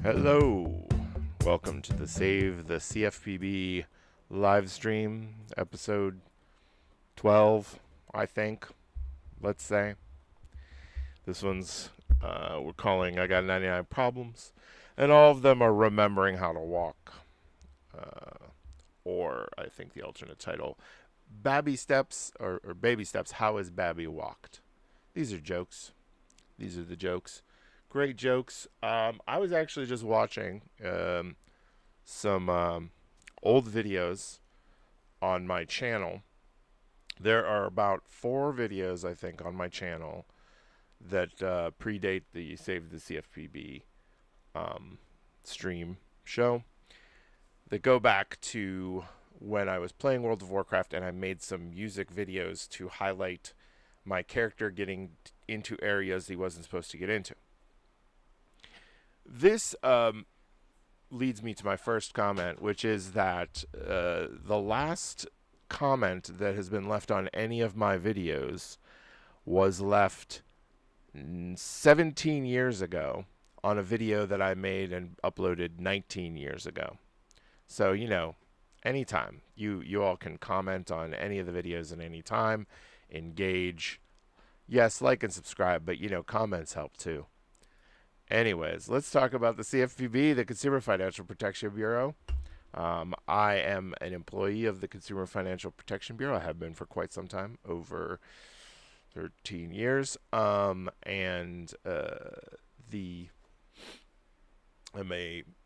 Hello, welcome to the Save the CFPB live stream, episode 12, I think, let's say. This one's, we're calling I Got 99 Problems, and all of them are remembering how to walk. Or, I think the alternate title, Babby Steps, or Baby Steps, How Has Babby Walked? These are jokes. These are the jokes. Great jokes. I was actually just watching some old videos on my channel. There are about 4 videos, I think, on my channel that predate the Save the CFPB stream show. That go back to when I was playing World of Warcraft and I made some music videos to highlight my character getting into areas he wasn't supposed to get into. This leads me to my first comment, which is that the last comment that has been left on any of my videos was left 17 years ago on a video that I made and uploaded 19 years ago. So, you know, anytime. You all can comment on any of the videos at any time, engage. Yes, like and subscribe, but, you know, comments help too. Anyways, let's talk about the CFPB, the Consumer Financial Protection Bureau. I am an employee of the Consumer Financial Protection Bureau. I have been for quite some time, over 13 years. I'm a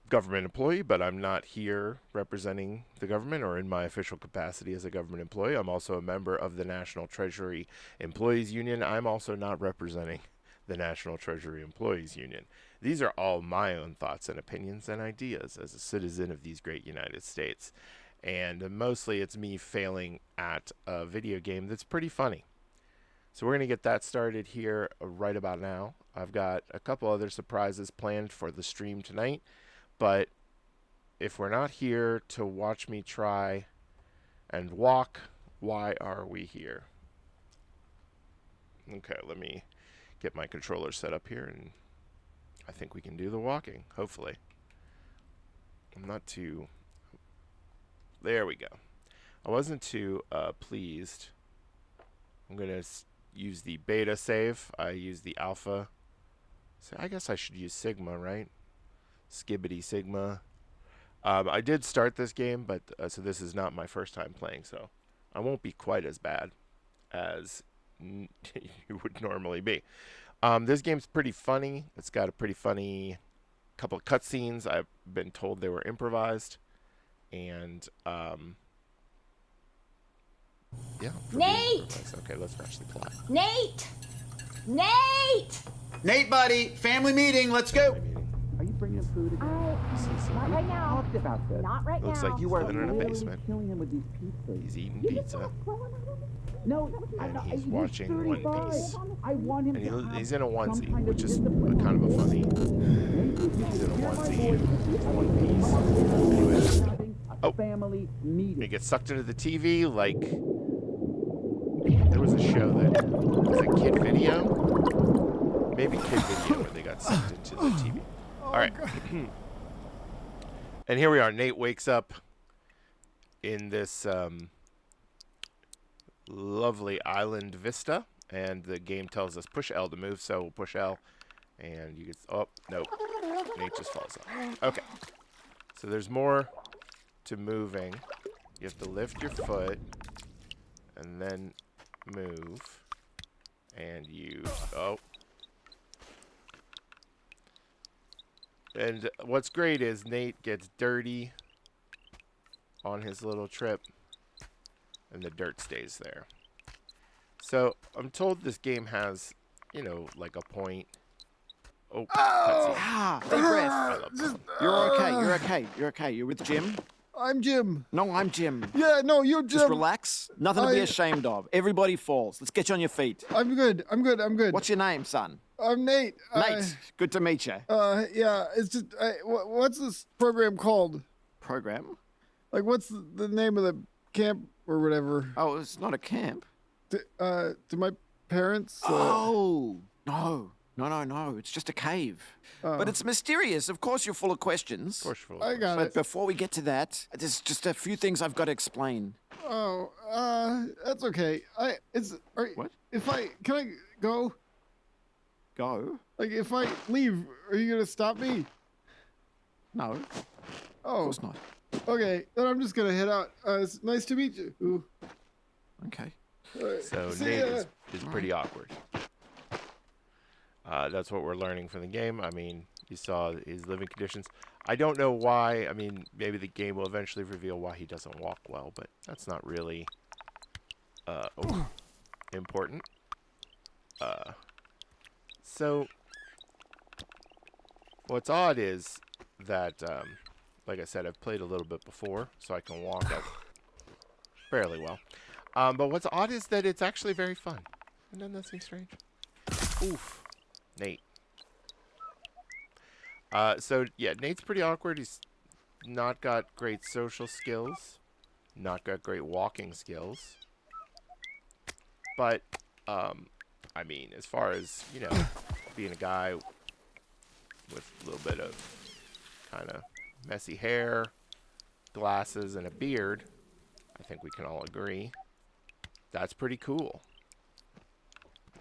government employee, but I'm not here representing the government or in my official capacity as a government employee. I'm also a member of the National Treasury Employees Union. I'm also not representing the National Treasury Employees Union. These are all my own thoughts and opinions and ideas as a citizen of these great United States. And mostly it's me failing at a video game that's pretty funny. So we're going to get that started here right about now. I've got a couple other surprises planned for the stream tonight. But if we're not here to watch me try and walk, why are we here? Okay, let me get my controller set up here, and I think we can do the walking, hopefully. I'm not too... There we go. I wasn't too pleased. I'm going to use the beta save. I use the alpha. So I guess I should use Sigma, right? Skibbity Sigma. I did start this game, but so this is not my first time playing, so I won't be quite as bad as you would normally be. This game's pretty funny. It's got a pretty funny couple of cutscenes. I've been told they were improvised, and yeah. Nate! Okay, let's watch the plot. Nate! Nate! Nate, buddy, family meeting. Let's go. Are you bringing him food again? Not right now. Talked about this. Not right Looks now. like he's living in a basement. Killing him with these pizzas. He's eating pizza. No, And he's watching One Piece. I want him And he's in a onesie, which is kind of a funny. He's in a onesie, One Piece. Anyways, oh, family meeting. he gets sucked into the TV like there was a show that was a Kid Video, maybe Kid Video, where they got sucked into the TV. All right, and here we are. Nate wakes up in this lovely island vista, and the game tells us push L to move, so we'll push L, and you get, oh, nope, Nate just falls off. Okay, so there's more to moving. You have to lift your foot, and then move, and you, oh. And what's great is Nate gets dirty on his little trip, and the dirt stays there. So I'm told this game has, you know, like a point. Oh, cutscene. Deep breath. You're okay. You're okay. You're okay. You're with Jim? I'm Jim. No, I'm Jim. Yeah, no, you're Jim. Just relax. Nothing to be ashamed of. Everybody falls. Let's get you on your feet. I'm good. I'm good. I'm good. What's your name, son? I'm Nate. Nate. Good to meet you. Yeah, it's just, what's this program called? Program? Like, what's the name of the camp or whatever? Oh, it's not a camp. To my parents? Oh, no. No. It's just a cave. Oh. But it's mysterious. Of course, you're full of questions. Of course, you're full I of got But it. before we get to that, there's just a few things I've got to explain. Oh, that's okay. What? Can I go? Go? Like, if I leave, are you gonna stop me? No, of Oh, course not. okay. Then I'm just gonna head out. It's nice to meet you. Ooh. Okay. So See Nate ya. is pretty awkward. That's what we're learning from the game. I mean, you saw his living conditions. I don't know why. I mean, maybe the game will eventually reveal why he doesn't walk well, but that's not really important. So what's odd is that, like I said, I've played a little bit before, so I can walk up fairly well. But what's odd is that it's actually very fun. And doesn't that seem strange? Oof. Nate. So, yeah, Nate's pretty awkward. He's not got great social skills. Not got great walking skills. But, I mean, as far as, you know, being a guy with a little bit of kind of messy hair, glasses, and a beard, I think we can all agree. That's pretty cool.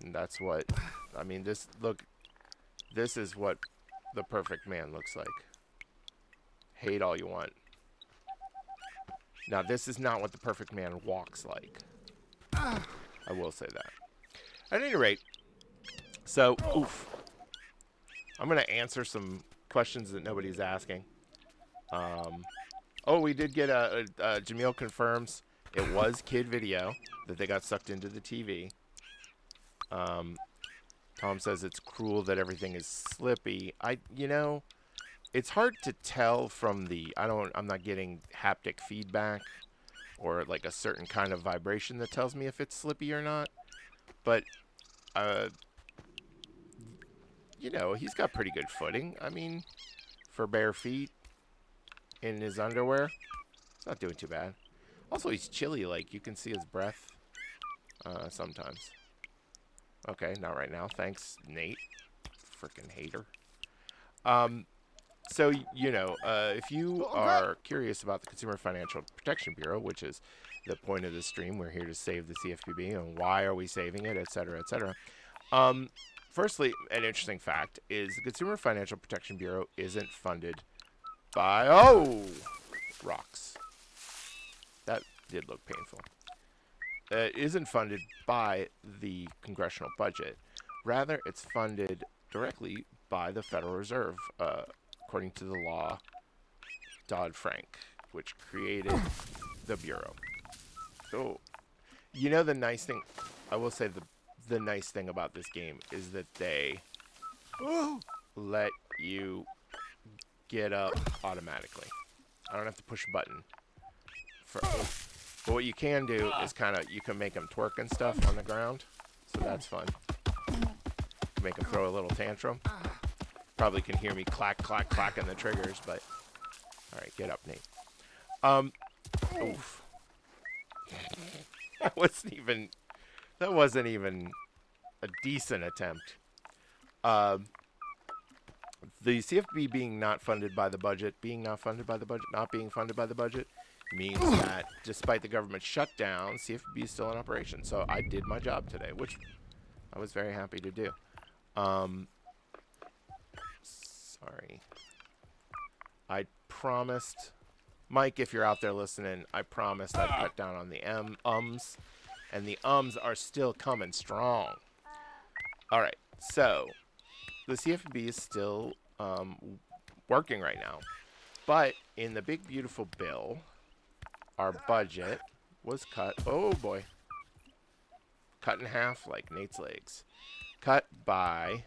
And that's what, I mean, this is what the perfect man looks like. Hate all you want. Now, this is not what the perfect man walks like. I will say that. At any rate, so, oof. I'm going to answer some questions that nobody's asking. Oh, we did get Jamil confirms it was kid video that they got sucked into the TV. Tom says it's cruel that everything is slippy. You know, it's hard to tell from I'm not getting haptic feedback or like a certain kind of vibration that tells me if it's slippy or not. But, you know, he's got pretty good footing. I mean, for bare feet in his underwear, it's not doing too bad. Also, he's chilly, like, you can see his breath sometimes. Okay, not right now. Thanks, Nate. Freaking hater. So, you know, if you are curious about the Consumer Financial Protection Bureau, which is the point of the stream, we're here to save the CFPB, and why are we saving it, et cetera, et cetera. Firstly, an interesting fact is the Consumer Financial Protection Bureau isn't funded by... Oh! Rocks. That did look painful. It isn't funded by the congressional budget. Rather, it's funded directly by the Federal Reserve, according to the law Dodd-Frank, which created the Bureau. So, you know, the nice thing, I will say the nice thing about this game is that they let you get up automatically. I don't have to push a button. But what you can do is you can make them twerk and stuff on the ground. So that's fun. Make them throw a little tantrum. Probably can hear me clack, clack, clacking the triggers, but... Alright, get up, Nate. Oof. That wasn't even a decent attempt. The CFPB not being funded by the budget, means that despite the government shutdown, CFPB is still in operation. So I did my job today, which I was very happy to do. Sorry. I promised, Mike, if you're out there listening, I promised I'd cut down on the ums, and the ums are still coming strong. All right, so the CFPB is still working right now, but in the big beautiful bill, our budget was cut. Oh boy, cut in half like Nate's legs. Cut by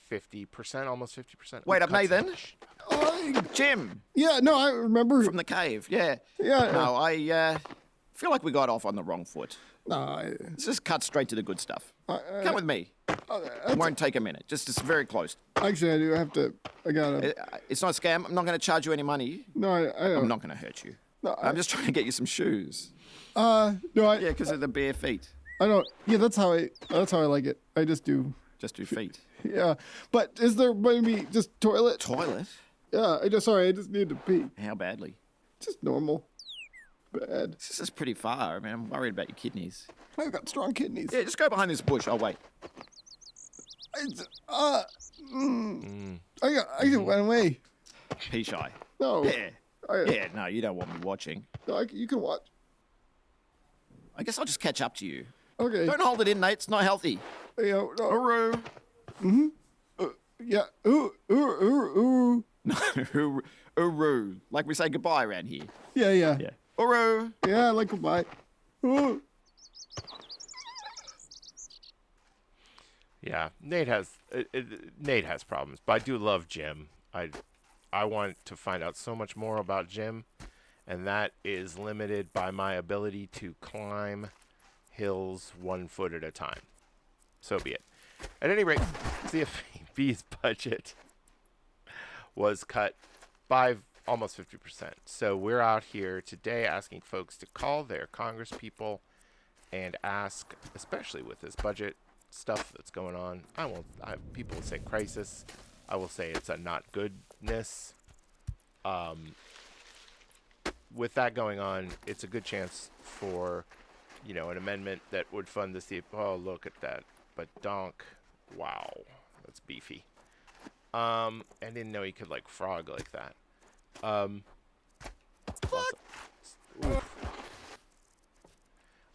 50%, almost 50%. Wait up, Nathan. Oh, Jim. yeah, no, I remember. From the cave, yeah. Yeah. No, I feel like we got off on the wrong foot. No, Let's just cut straight to the good stuff. Come with me. okay, It won't take a minute. Just very close. actually, I do have to. I gotta. It's not a scam. I'm not going to charge you any money. No, I I'm don't. not going to hurt you. No, I'm just trying to get you some shoes. No, Yeah, because of the bare feet. I don't. Yeah, that's how I like it. I just do. Just do feet. Yeah, but is there maybe just toilet? Toilet? Yeah, I just need to pee. How badly? Just normal. Bad. This is pretty far. I mean, I'm worried about your kidneys. I've got strong kidneys. Yeah, just go behind this bush. I'll wait. I went away. Pee shy. No. Yeah. Yeah, no, you don't want me watching. No, you can watch. I guess I'll just catch up to you. Okay. Don't hold it in, Nate. It's not healthy. Yeah, no. Uru. Yeah. Ooh. Uru. Like we say goodbye around here. Yeah. Yeah. Uru. Yeah, like goodbye. Ooh. Yeah, Nate has problems, but I do love Jim. I want to find out so much more about Jim, and that is limited by my ability to climb hills 1 foot at a time. So be it. At any rate, CFPB's budget was cut by almost 50%. So we're out here today asking folks to call their congresspeople and ask, especially with this budget stuff that's going on. People will say crisis. I will say it's a not goodness. With that going on, it's a good chance for, an amendment that would fund the CFPB. Oh, look at that. But donk. Wow. That's beefy. I didn't know he could, frog like that.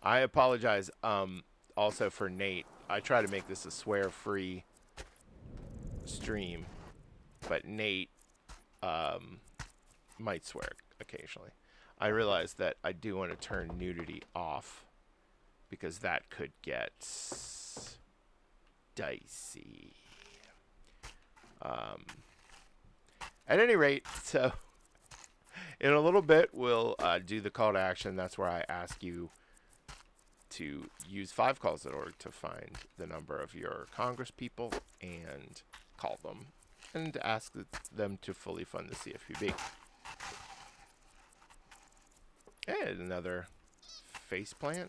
I apologize, also for Nate. I try to make this a swear-free stream, but Nate might swear occasionally. I realize that I do want to turn nudity off because that could get dicey. At any rate, so in a little bit we'll do the call to action. That's where I ask you to use 5calls.org to find the number of your congresspeople and call them and ask them to fully fund the CFPB. And another faceplant.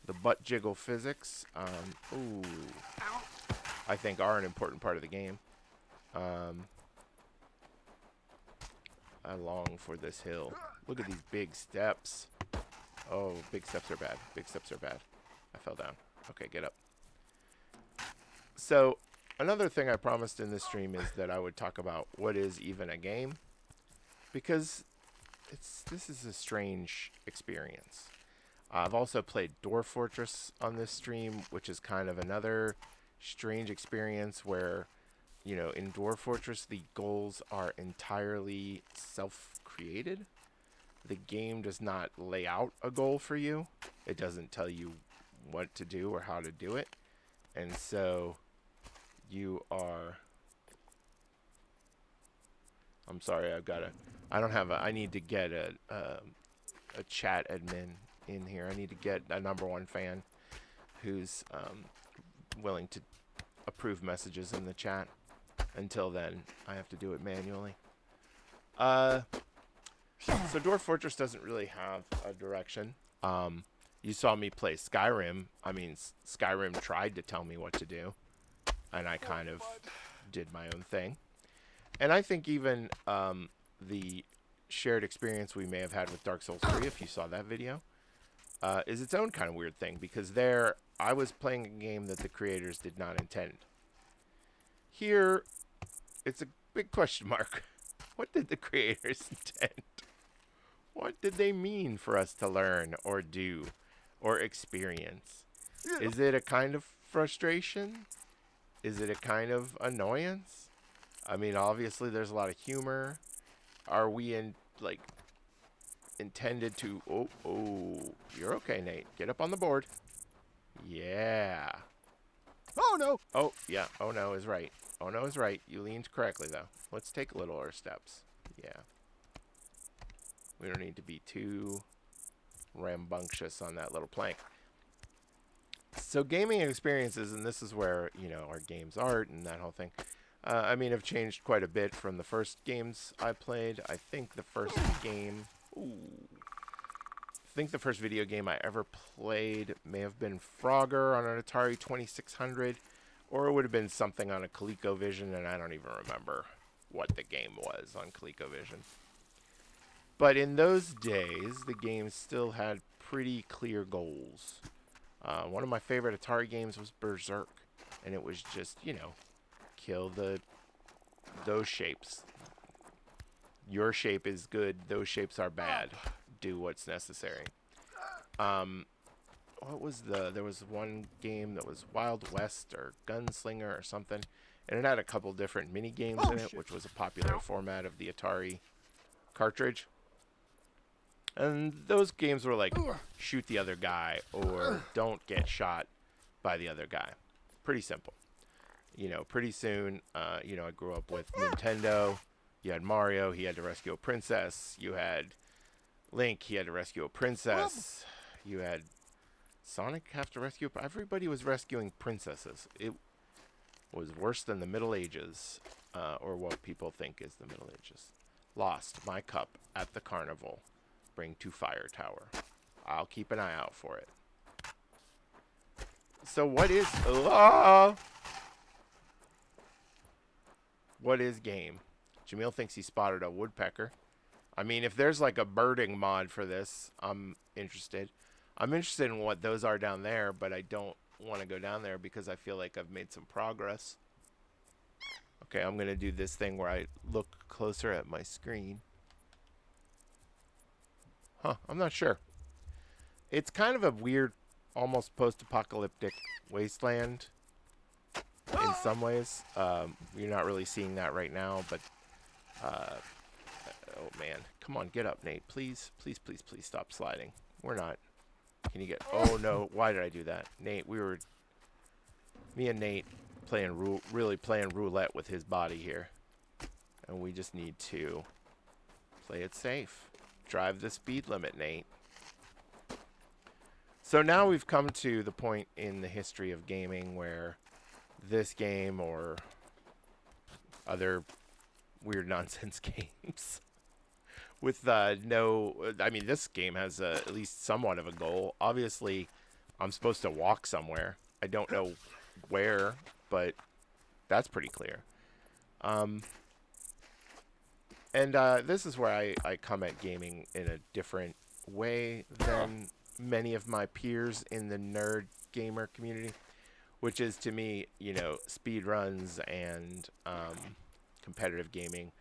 The butt jiggle physics, I think are an important part of the game. I long for this hill. Look at these big steps. Oh, big steps are bad. Big steps are bad. I fell down. Okay, get up. So, another thing I promised in this stream is that I would talk about what is even a game. Because this is a strange experience. I've also played Dwarf Fortress on this stream, which is kind of another strange experience where, in Dwarf Fortress, the goals are entirely self-created. The game does not lay out a goal for you. It doesn't tell you what to do or how to do it. And so you are... I'm sorry, I need to get a chat admin in here. I need to get a #1 fan who's willing to approve messages in the chat. Until then, I have to do it manually. So Dwarf Fortress doesn't really have a direction. You saw me play Skyrim. I mean, Skyrim tried to tell me what to do, and I kind of did my own thing. And I think even the shared experience we may have had with Dark Souls 3, if you saw that video, is its own kind of weird thing, because there I was playing a game that the creators did not intend. Here, it's a big question mark. What did the creators intend? What did they mean for us to learn or do or experience? Is it a kind of frustration? Is it a kind of annoyance? I mean, obviously there's a lot of humor. Are we intended to... Oh, you're okay, Nate. Get up on the board. Yeah. Oh, no. Oh, yeah. Oh, no is right. Oh, no is right. You leaned correctly, though. Let's take littler steps. Yeah. We don't need to be too rambunctious on that little plank. So gaming experiences, and this is where, our games art and that whole thing, have changed quite a bit from the first games I played. I think the first game... Ooh. I think the first video game I ever played may have been Frogger on an Atari 2600, or it would have been something on a ColecoVision, and I don't even remember what the game was on ColecoVision. But in those days, the game still had pretty clear goals. One of my favorite Atari games was Berserk, and it was just, you know, kill those shapes. Your shape is good, those shapes are bad. Do what's necessary. What was there was one game that was Wild West or Gunslinger or something, and it had a couple different mini games in it, which was a popular format of the Atari cartridge. And those games were like shoot the other guy or don't get shot by the other guy. Pretty simple. You know, pretty soon, you know, I grew up with Nintendo. You had Mario, he had to rescue a princess. You had Link, he had to rescue a princess. You had Sonic have to rescue... Everybody was rescuing princesses. It was worse than the Middle Ages, or what people think is the Middle Ages. Lost my cup at the carnival. Bring to Fire Tower. I'll keep an eye out for it. So what is... What is game? Jamil thinks he spotted a woodpecker. I mean, if there's like a birding mod for this, I'm interested. I'm interested in what those are down there, but I don't want to go down there because I feel like I've made some progress. Okay, I'm going to do this thing where I look closer at my screen. Huh, I'm not sure. It's kind of a weird, almost post-apocalyptic wasteland in some ways. You're not really seeing that right now, but... oh, man. Come on, get up, Nate. Please, please, please, please stop sliding. We're not... Can you get... Oh, no. Why did I do that? Nate, me and Nate really playing roulette with his body here. And we just need to play it safe. Drive the speed limit, Nate. So now we've come to the point in the history of gaming where this game or other weird nonsense games with no... I mean, this game has at least somewhat of a goal. Obviously, I'm supposed to walk somewhere. I don't know where, but that's pretty clear. And this is where I come at gaming in a different way than many of my peers in the nerd gamer community, which is, to me, you know, speed runs and competitive gaming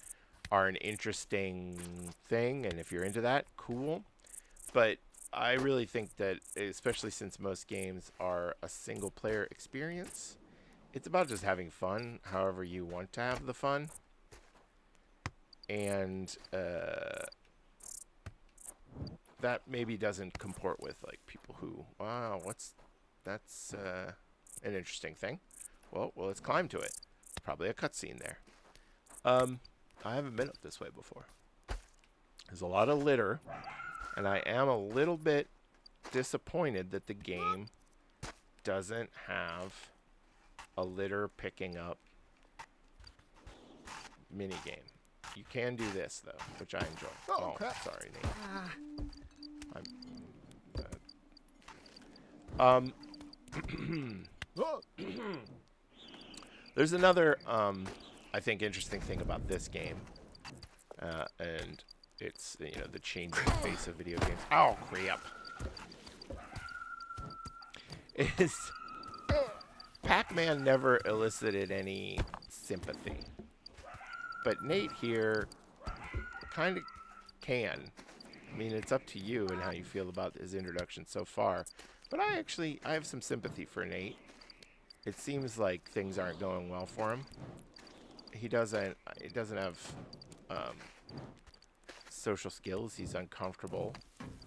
are an interesting thing, and if you're into that, cool. But I really think that, especially since most games are a single-player experience, it's about just having fun however you want to have the fun. And that maybe doesn't comport with like people who, wow, that's an interesting thing. Well, let's climb to it. Probably a cutscene there. I haven't been up this way before. There's a lot of litter, and I am a little bit disappointed that the game doesn't have a litter picking up minigame. You can do this, though, which I enjoy. Oh, crap. Sorry, Nate. There's another, I think, interesting thing about this game, and it's, you know, the changing face of video games. Oh, crap. Is Pac-Man never elicited any sympathy. But Nate here kind of can. I mean, it's up to you and how you feel about his introduction so far. But I have some sympathy for Nate. It seems like things aren't going well for him. He doesn't have social skills. He's uncomfortable.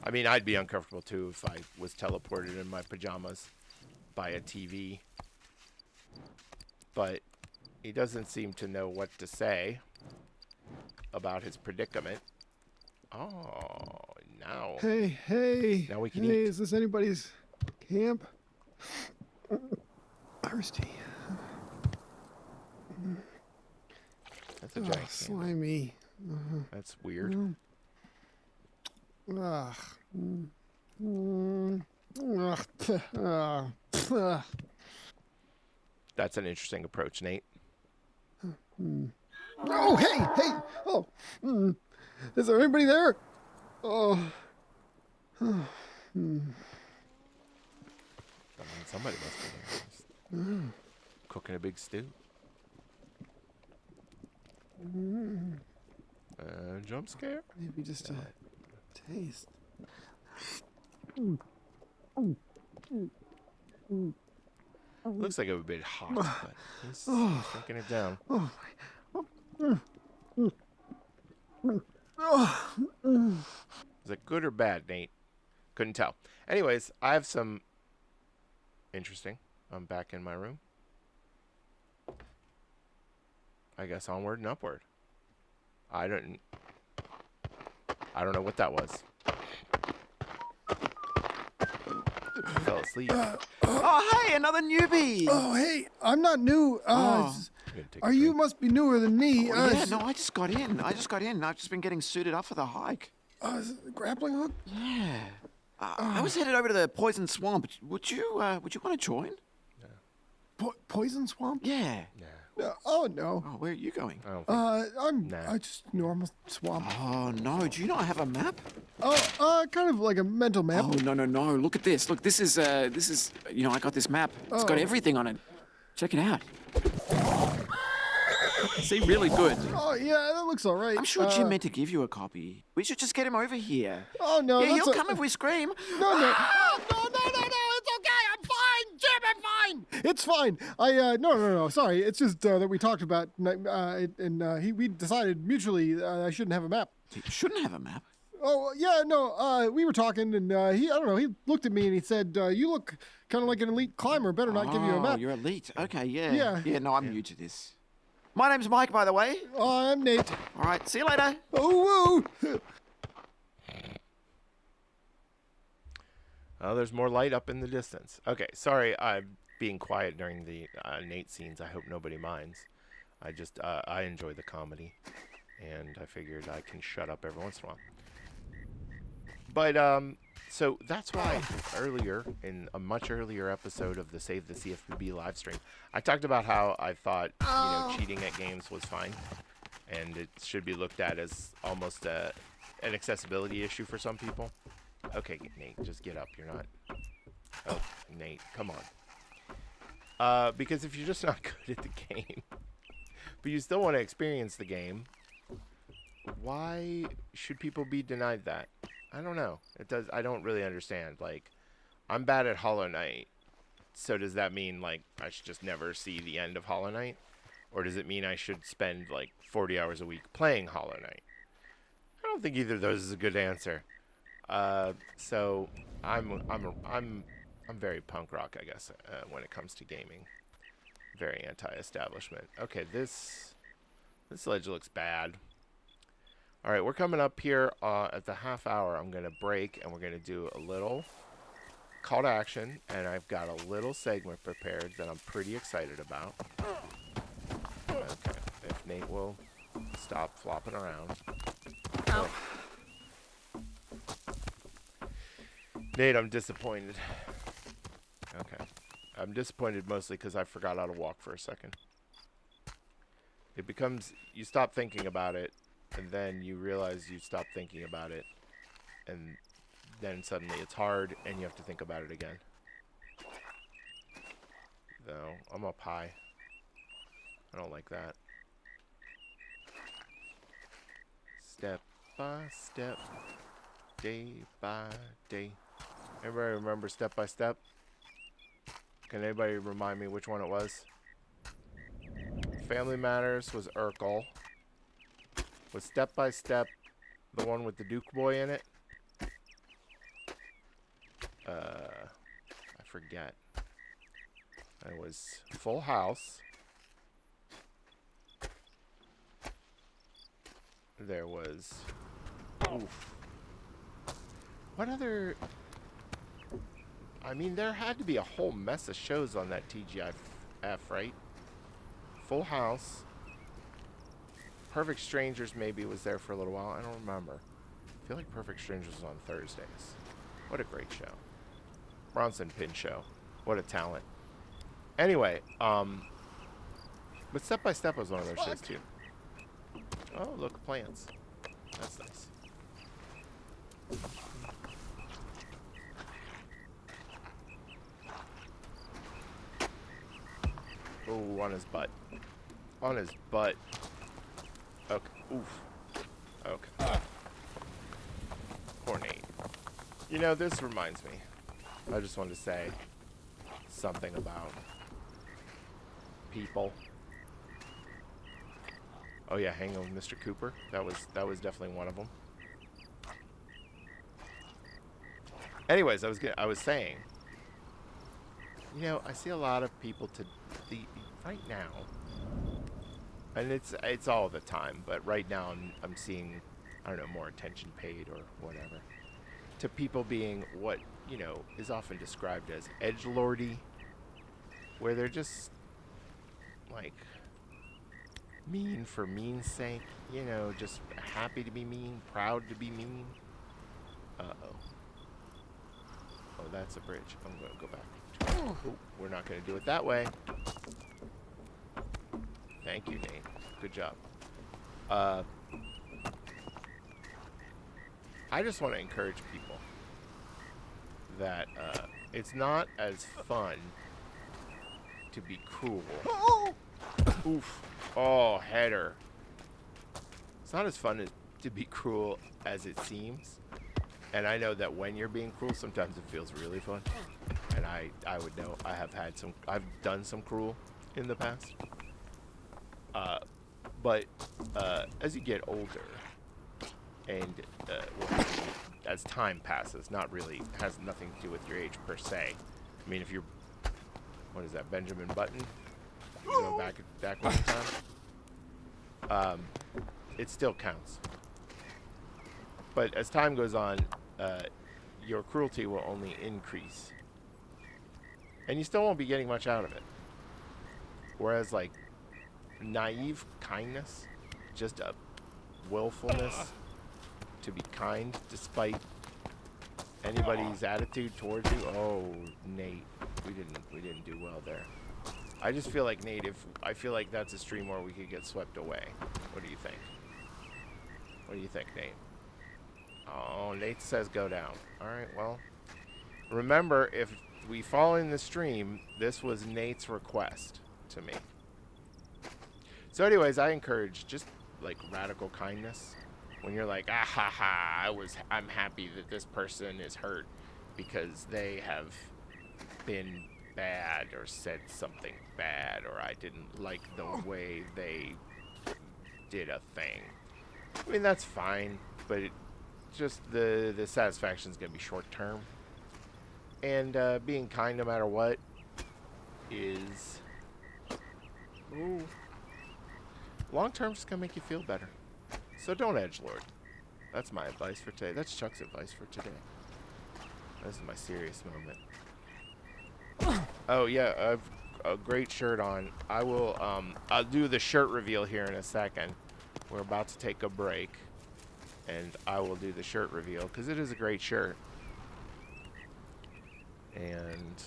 I mean, I'd be uncomfortable too if I was teleported in my pajamas by a TV. But he doesn't seem to know what to say about his predicament. Oh, now. Hey. Now we can eat. eat. Is this anybody's camp? Thirsty. That's a giant camp. Slimy. That's weird. Ugh. That's an interesting approach, Nate. Oh, hey! Oh, is there anybody there? Oh. I mean, somebody must be there. Just cooking a big stew. Jump scare? Maybe just a taste. Looks like it would be hot, but he's drinking it down. Is it good or bad, Nate? Couldn't tell. Anyways, I have some interesting. I'm back in my room. I guess onward and upward. I don't know what that was. I fell asleep. Oh, hey, another newbie. Oh, hey, I'm not new. You must be newer than me. Yeah, no, I just got in. I've just been getting suited up for the hike. Is it the grappling hook? Yeah. I was headed over to the Poison Swamp. Would you want to join? Poison swamp? Yeah. Oh no. Oh, where are you going? I just normal swamp. Oh no, do you not have a map? Kind of like a mental map. Oh no! Look at this. Look, this is I got this map. It's got everything on it. Check it out. See, really good. Oh yeah, that looks all right. I'm sure Jim meant to give you a copy. We should just get him over here. Oh no, Yeah, that's he'll come if we scream. No, it's okay. I'm fine, Jim. I'm fine. It's fine. No. Sorry, it's just that we talked about, and we decided mutually I shouldn't have a map. You shouldn't have a map. Oh yeah, no. We were talking, and I don't know. He looked at me and he said, "You look kind of like an elite climber. Better not give you a map." Oh, you're elite. Okay, yeah. Yeah. No, I'm new to this. My name's Mike, by the way. I'm Nate. All right, see you later. Oh, whoa. Oh, there's more light up in the distance. Okay, sorry, I'm being quiet during the Nate scenes. I hope nobody minds. I enjoy the comedy, and I figured I can shut up every once in a while. But so that's why earlier, in a much earlier episode of the Save the CFPB live stream, I talked about how I thought cheating at games was fine, and it should be looked at as almost an accessibility issue for some people. Okay, Nate, just get up. You're not. Oh, Nate, come on. Because if you're just not good at the game, but you still want to experience the game, why should people be denied that? I don't know. I don't really understand. Like, I'm bad at Hollow Knight, so does that mean like I should just never see the end of Hollow Knight, or does it mean I should spend like 40 hours a week playing Hollow Knight? I don't think either of those is a good answer. So I'm very punk rock, I guess, when it comes to gaming. Very anti-establishment. Okay, this ledge looks bad. All right, we're coming up here at the half hour. I'm going to break, and we're going to do a little call to action, and I've got a little segment prepared that I'm pretty excited about. Okay, if Nate will stop flopping around. Oh. Nate, I'm disappointed. Okay. I'm disappointed mostly because I forgot how to walk for a second. It becomes, you stop thinking about it, and then you realize you stopped thinking about it, and then suddenly it's hard, and you have to think about it again. No, I'm up high. I don't like that. Step by step, day by day. Everybody remember Step by Step? Can anybody remind me which one it was? Family Matters was Urkel. Was Step by Step the one with the Duke Boy in it? I forget. It was Full House. There was... Oof. What other... I mean, there had to be a whole mess of shows on that TGIF, right? Full House. Perfect Strangers maybe was there for a little while. I don't remember. I feel like Perfect Strangers was on Thursdays. What a great show. Bronson Pinchot. What a talent. Anyway, but Step by Step was one of those shows too. Oh, look, plants. That's nice. Oh, on his butt. On his butt. Okay. Oof. Okay. Poor Nate. You know, this reminds me. I just wanted to say something about people. Oh yeah, hanging with Mr. Cooper. That was definitely one of them. Anyways, I was saying, you know, I see a lot of people right now, and it's all the time, but right now I'm seeing, I don't know, more attention paid or whatever to people being what, you know, is often described as edgelordy, where they're just like mean for mean's sake, you know, just happy to be mean, proud to be mean. Uh-oh. Oh, that's a bridge. I'm going to go back. Oh, we're not going to do it that way. Thank you, Nate. Good job. I just want to encourage people that it's not as fun to be cruel. Oof. Oh, header. It's not as fun to be cruel as it seems. And I know that when you're being cruel, sometimes it feels really fun. And I would know I've done some cruel in the past. But as you get older, and as time passes, has nothing to do with your age per se. I mean, if you're, what is that, Benjamin Button? You know, back one time. It still counts. But as time goes on, your cruelty will only increase. And you still won't be getting much out of it. Whereas, like, naive kindness, just a willfulness to be kind despite anybody's attitude towards you. Oh, Nate, we didn't do well there. I just feel like, Nate, I feel like that's a stream where we could get swept away. What do you think? What do you think, Nate? Oh, Nate says go down. Alright, well, remember, if we fall in the stream, this was Nate's request to me. So anyways, I encourage just, like, radical kindness. When you're like, ah ha ha, I'm happy that this person is hurt because they have been bad or said something bad, or I didn't like the way they did a thing. I mean, that's fine, but just the satisfaction is going to be short term. And being kind no matter what is, ooh, long term just going to make you feel better. So don't edgelord. That's my advice for today. That's Chuck's advice for today. This is my serious moment. Oh yeah, I have a great shirt on. I'll do the shirt reveal here in a second. We're about to take a break, and I will do the shirt reveal because it is a great shirt. And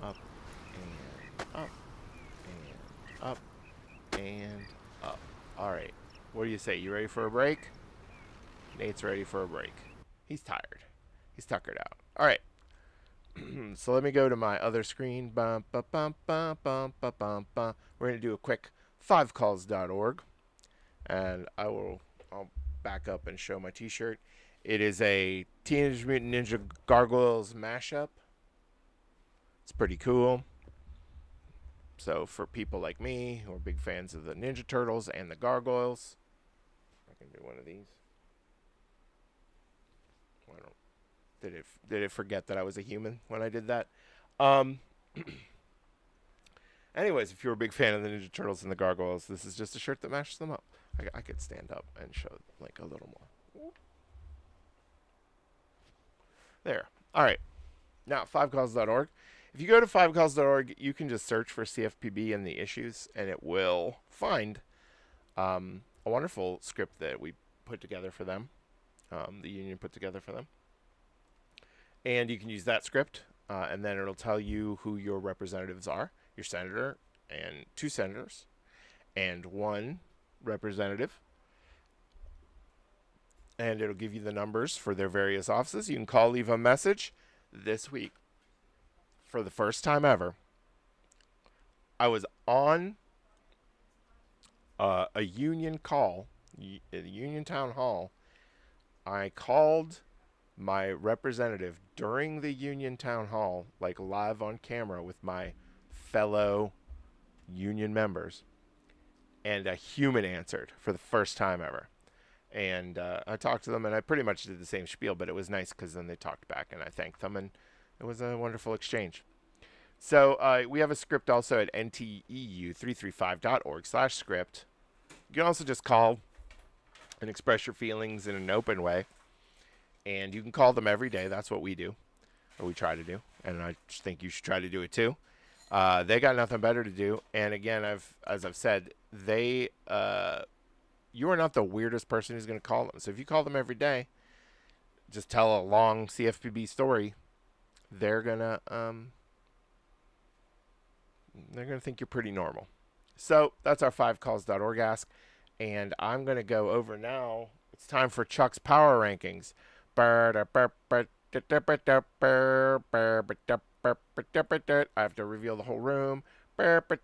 up and up and up and up. All right. What do you say? You ready for a break? Nate's ready for a break. He's tired. He's tuckered out. All right. So let me go to my other screen. Bum, ba, bum, bum, bum, ba, bum, bum. We're going to do a quick 5calls.org. And I'll back up and show my t-shirt. It is a Teenage Mutant Ninja Gargoyles mashup. It's pretty cool. So for people like me who are big fans of the Ninja Turtles and the Gargoyles, I can do one of these. I don't. Did it forget that I was a human when I did that? Anyways, if you're a big fan of the Ninja Turtles and the Gargoyles, this is just a shirt that matches them up. I could stand up and show like a little more. There. All right. Now, 5calls.org. If you go to 5calls.org, you can just search for CFPB and the issues, and it will find a wonderful script that we put together for them, the union put together for them. And you can use that script, and then it'll tell you who your representatives are, your senator and 2 senators and 1 representative. And it'll give you the numbers for their various offices. You can call, leave a message. This week, for the first time ever, I was on a union call, at the union town hall. I called my representative during the union town hall, like live on camera with my fellow union members, and a human answered for the first time ever. And I talked to them, and I pretty much did the same spiel, but it was nice because then they talked back, and I thanked them, and it was a wonderful exchange. So we have a script also at nteu335.org/script. You can also just call and express your feelings in an open way. And you can call them every day. That's what we do, or we try to do. And I just think you should try to do it too. They got nothing better to do. And again, as I've said, you are not the weirdest person who's going to call them. So if you call them every day, just tell a long CFPB story, they're gonna think you're pretty normal. So that's our 5calls.org ask, and I'm gonna go over now. It's time for Chuck's power rankings. I have to reveal the whole room. Chuck's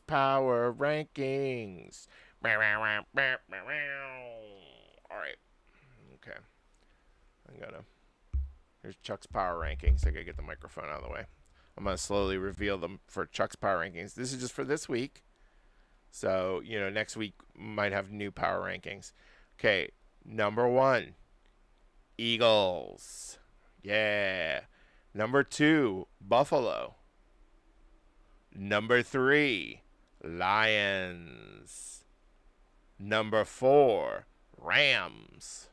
power rankings. All right. Okay. Here's Chuck's power rankings. I gotta get the microphone out of the way. I'm gonna slowly reveal them for Chuck's power rankings. This is just for this week. So, next week might have new power rankings. Okay. Number 1, Eagles. Yeah. Number 2, Buffalo. Number 3, Lions. Number 4, Rams.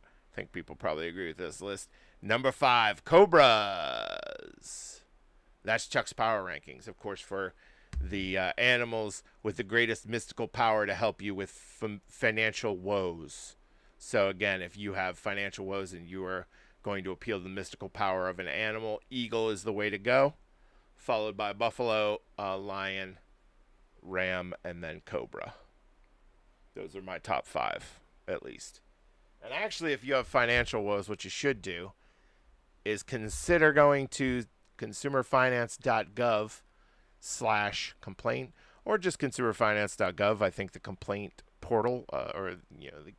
I think people probably agree with this list. Number 5, Cobras. That's Chuck's power rankings, of course, for the animals with the greatest mystical power to help you with financial woes. So again, if you have financial woes and you are going to appeal to the mystical power of an animal, eagle is the way to go, followed by buffalo, lion, ram, and then cobra. Those are my top 5, at least. And actually, if you have financial woes, what you should do is consider going to consumerfinance.gov/complaint, or just consumerfinance.gov. I think the complaint portal, or the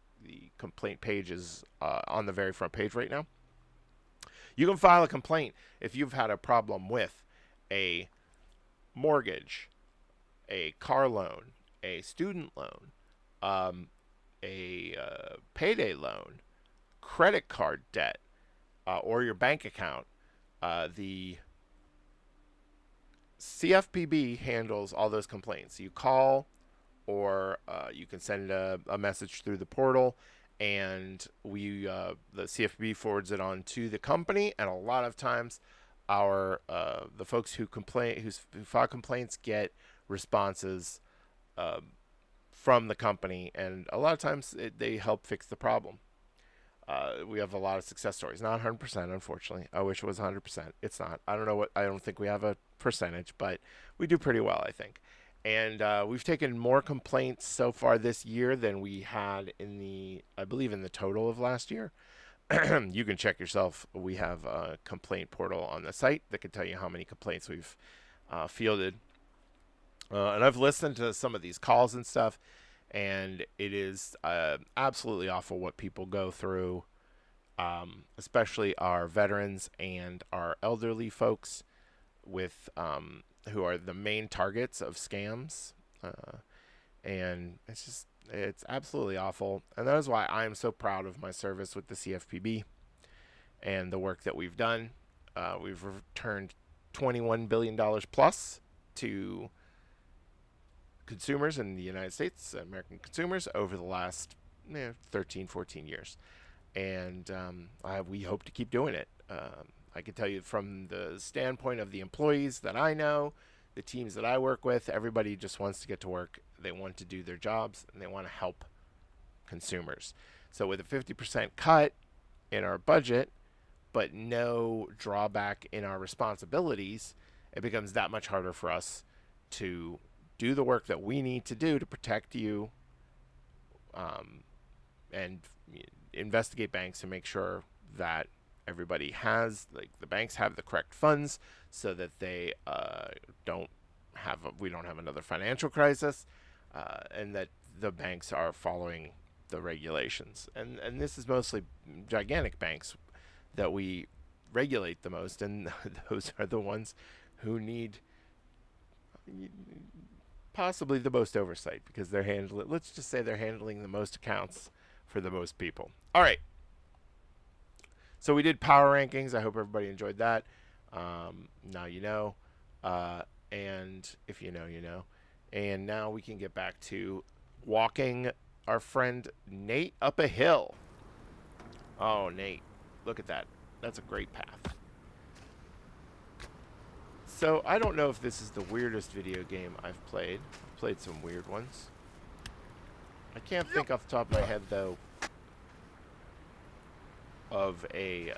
complaint page is on the very front page right now. You can file a complaint if you've had a problem with a mortgage, a car loan, a student loan, a payday loan, credit card debt, or your bank account. The CFPB handles all those complaints. You call, or you can send a message through the portal, and the CFPB forwards it on to the company. And a lot of times, the folks who file complaints get responses from the company, and a lot of times they help fix the problem. We have a lot of success stories. Not 100%, unfortunately. I wish it was 100%. It's not. I don't think we have a percentage, but we do pretty well, I think. And we've taken more complaints so far this year than we had I believe in the total of last year. You can check yourself. We have a complaint portal on the site that can tell you how many complaints we've fielded. And I've listened to some of these calls and stuff, and it is absolutely awful what people go through, especially our veterans and our elderly folks who are the main targets of scams. And it's absolutely awful. And that is why I am so proud of my service with the CFPB and the work that we've done. We've returned $21 billion plus to consumers in the United States, American consumers, over the last 13, 14 years. And we hope to keep doing it. I can tell you from the standpoint of the employees that I know, the teams that I work with, everybody just wants to get to work. They want to do their jobs, and they want to help consumers. So with a 50% cut in our budget, but no drawback in our responsibilities, it becomes that much harder for us to do the work that we need to do to protect you, and investigate banks and make sure that everybody has, like, the banks have the correct funds so that they we don't have another financial crisis, and that the banks are following the regulations. And this is mostly gigantic banks that we regulate the most, and those are the ones who need possibly the most oversight, because they're handling, let's just say they're handling the most accounts for the most people. All right. So we did power rankings. I hope everybody enjoyed that. Now you know. And if you know, you know. And now we can get back to walking our friend Nate up a hill. Oh, Nate. Look at that. That's a great path. So I don't know if this is the weirdest video game I've played. I've played some weird ones. I can't think off the top of my head, though, of a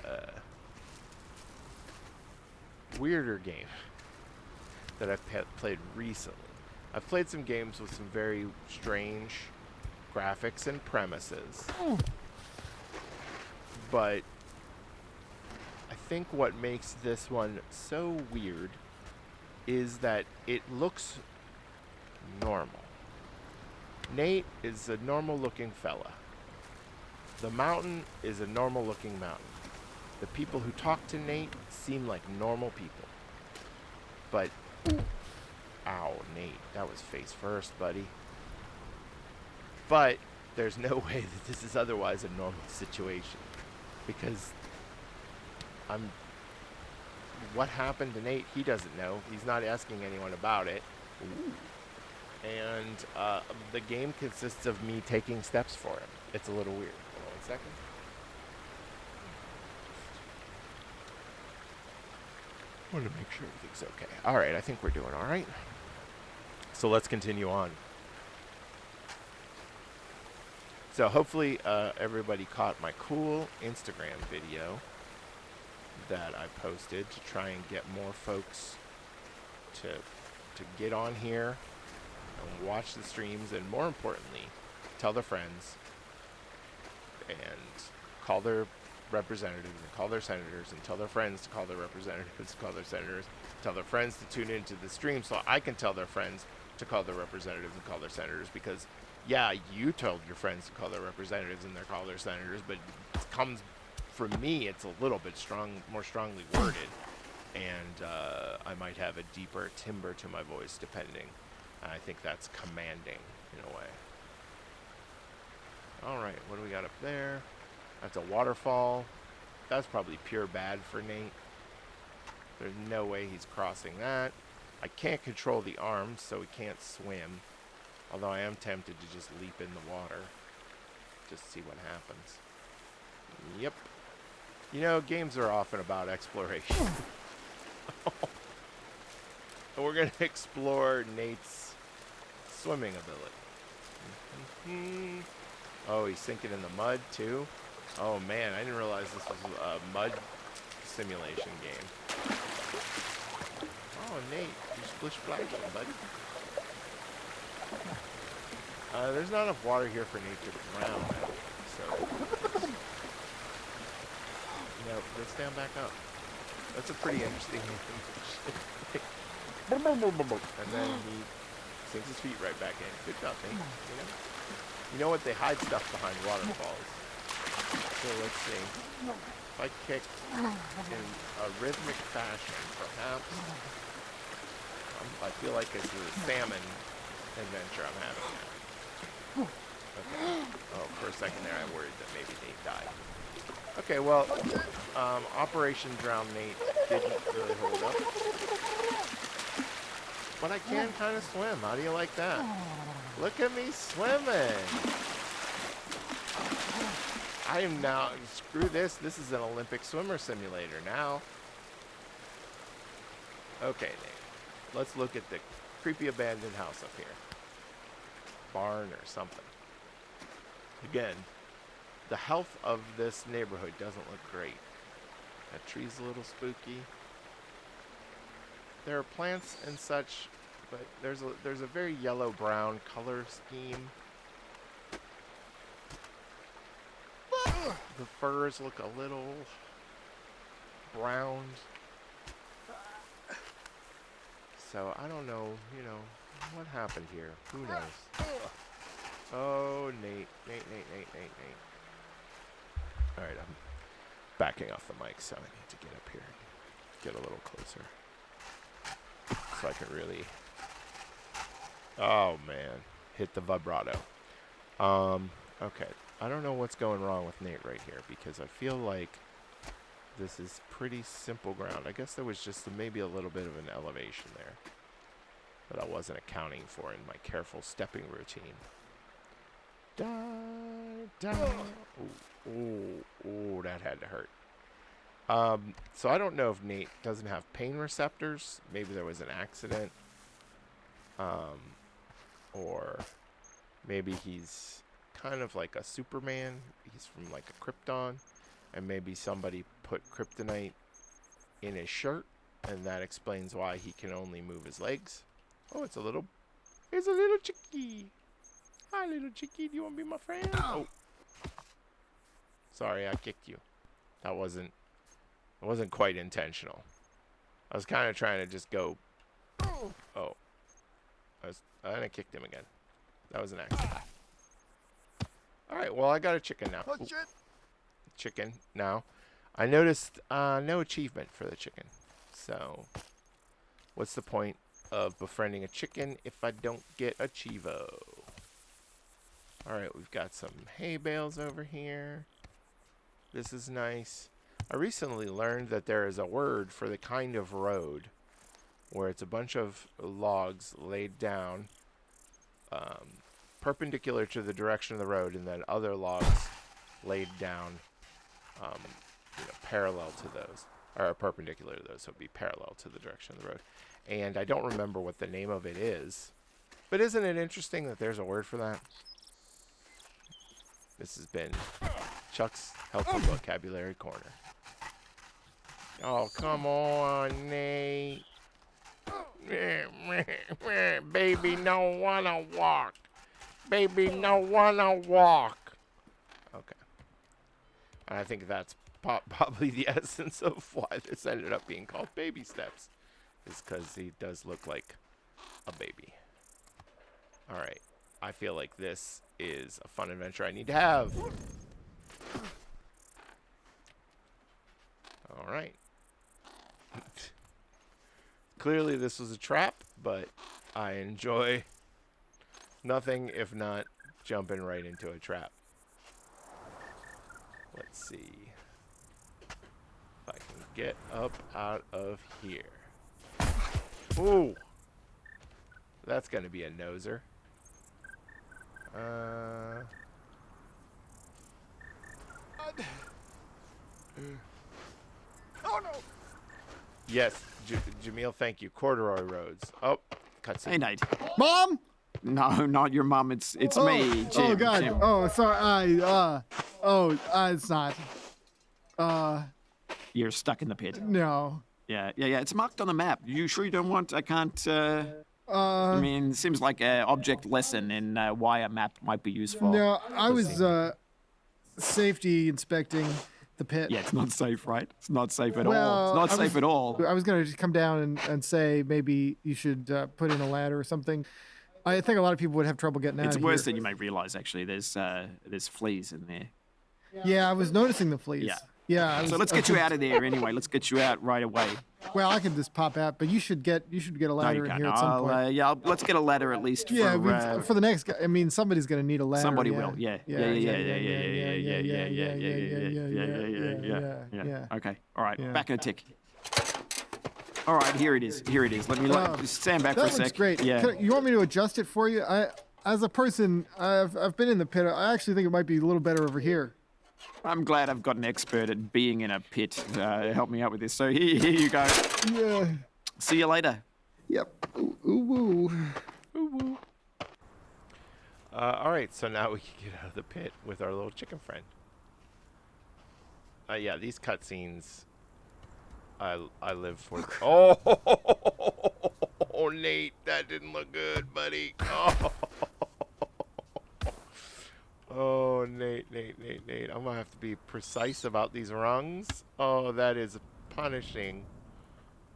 weirder game that I've played recently. I've played some games with some very strange graphics and premises, but I think what makes this one so weird is that it looks normal. Nate is a normal looking fella. The mountain is a normal looking mountain. The people who talk to Nate seem like normal people. But, ow, Nate, that was face first, buddy. But there's no way that this is otherwise a normal situation, because what happened to Nate, he doesn't know. He's not asking anyone about it. Ooh. And the game consists of me taking steps for him. It's a little weird. Hold on 1 second. I want to make sure everything's okay. All right, I think we're doing all right. So let's continue on. So hopefully everybody caught my cool Instagram video that I posted to try and get more folks to get on here and watch the streams, and more importantly, tell their friends and call their representatives and call their senators, and tell their friends to call their representatives, call their senators, tell their friends to tune into the stream so I can tell their friends to call their representatives and call their senators, because yeah, you told your friends to call their representatives and call their senators, but it comes from me, it's a little bit more strongly worded, and I might have a deeper timbre to my voice depending. I think that's commanding in a way. All right, what do we got up there? That's a waterfall. That's probably pure bad for Nate. There's no way he's crossing that. I can't control the arms, so he can't swim. Although I am tempted to just leap in the water. Just see what happens. Yep. You know, games are often about exploration. And we're going to explore Nate's swimming ability. Oh, he's sinking in the mud, too? Oh, man, I didn't realize this was a mud simulation game. Oh, Nate, you splish splashing, buddy. There's not enough water here for Nate to drown, so... No, let's stand back up. That's a pretty interesting animation. And then he sinks his feet right back in. Good job, Nate. You know what? They hide stuff behind waterfalls. So let's see. If I kick in a rhythmic fashion, perhaps. I feel like it's a salmon adventure I'm having now. Okay. Oh, for a second there I worried that maybe Nate died. Okay, well, Operation Drown Nate didn't really hold up. But I can kind of swim. How do you like that? Look at me swimming. I am now, screw this. This is an Olympic swimmer simulator now. Okay, Nate. Let's look at the creepy abandoned house up here. Barn or something. Again, the health of this neighborhood doesn't look great. That tree's a little spooky. There are plants and such, but there's a very yellow-brown color scheme. The furs look a little browned. So I don't know, you know, what happened here. Who knows? Oh, Nate. Alright, I'm backing off the mic, so I need to get up here and get a little closer. So I can really... Oh, man. Hit the vibrato. Okay. I don't know what's going wrong with Nate right here, because I feel like this is pretty simple ground. I guess there was just maybe a little bit of an elevation there that I wasn't accounting for in my careful stepping routine. Oh, that had to hurt. So I don't know if Nate doesn't have pain receptors. Maybe there was an accident. Or maybe he's kind of like a Superman. He's from like a Krypton. And maybe somebody put kryptonite in his shirt. And that explains why he can only move his legs. Oh, it's a little chickie. Hi, little chickie. Do you want to be my friend? Oh. Sorry, I kicked you. It wasn't quite intentional. I was kind of trying to just go. Oh. And I kicked him again. That was an accident. Alright, well, I got a chicken now. Oh, shit. Chicken now. I noticed no achievement for the chicken. So, what's the point of befriending a chicken if I don't get a Chivo? Alright, we've got some hay bales over here. This is nice. I recently learned that there is a word for the kind of road where it's a bunch of logs laid down perpendicular to the direction of the road, and then other logs laid down parallel to those, or perpendicular to those, so it'd be parallel to the direction of the road. And I don't remember what the name of it is, but isn't it interesting that there's a word for that? This has been Chuck's Helpful Vocabulary Corner. Oh, come on, Nate. Baby, no wanna walk. Baby, no wanna walk. Okay. And I think that's probably the essence of why this ended up being called Baby Steps. Is because he does look like a baby. Alright. I feel like this is a fun adventure I need to have. Alright. Clearly this was a trap, but I enjoy nothing if not jumping right into a trap. Let's see if I can get up out of here. Ooh! That's gonna be a noser. Oh no! Yes, Jamil, thank you. Corduroy roads. Oh, cutscene. Hey, Nate. Mom! No, not your mum. It's me, Jim. Oh God! Jim. Oh, sorry. It's not. You're stuck in the pit. No. Yeah. It's marked on the map. You sure you don't want? I can't. I mean, it seems like an object lesson in why a map might be useful. No, I was safety inspecting the pit. Yeah, it's not safe, right? It's not safe at Well, all. It's not safe at all. I was gonna just come down and say maybe you should put in a ladder or something. I think a lot of people would have trouble getting out It's of worse here. than you may realize. Actually, there's fleas in there. Yeah, I was noticing the fleas. Yeah. Yeah. So let's get you out of there anyway. Let's get you out right away. Well, I can just pop out, but you should get a No, ladder you in can't. here at some point. Let's get a ladder at least Yeah, for. for the next guy. I mean, somebody's gonna need a ladder. Somebody yeah. will. Yeah. Okay. All right. Yeah. Back in a tick. All right. Here it is. Let me just stand back for a That sec. looks great. Yeah. You want me to adjust it for you? As a person, I've been in the pit. I actually think it might be a little better over here. I'm glad I've got an expert at being in a pit to help me out with this. So here you go. Yeah. See you later. Yep. Ooh, ooh, All right, so now we can get out of the pit with our little chicken friend. Yeah, these cutscenes, I live for. Oh, Nate, that didn't look good, buddy. Oh, oh, Nate. I'm gonna have to be precise about these rungs. Oh, that is punishing.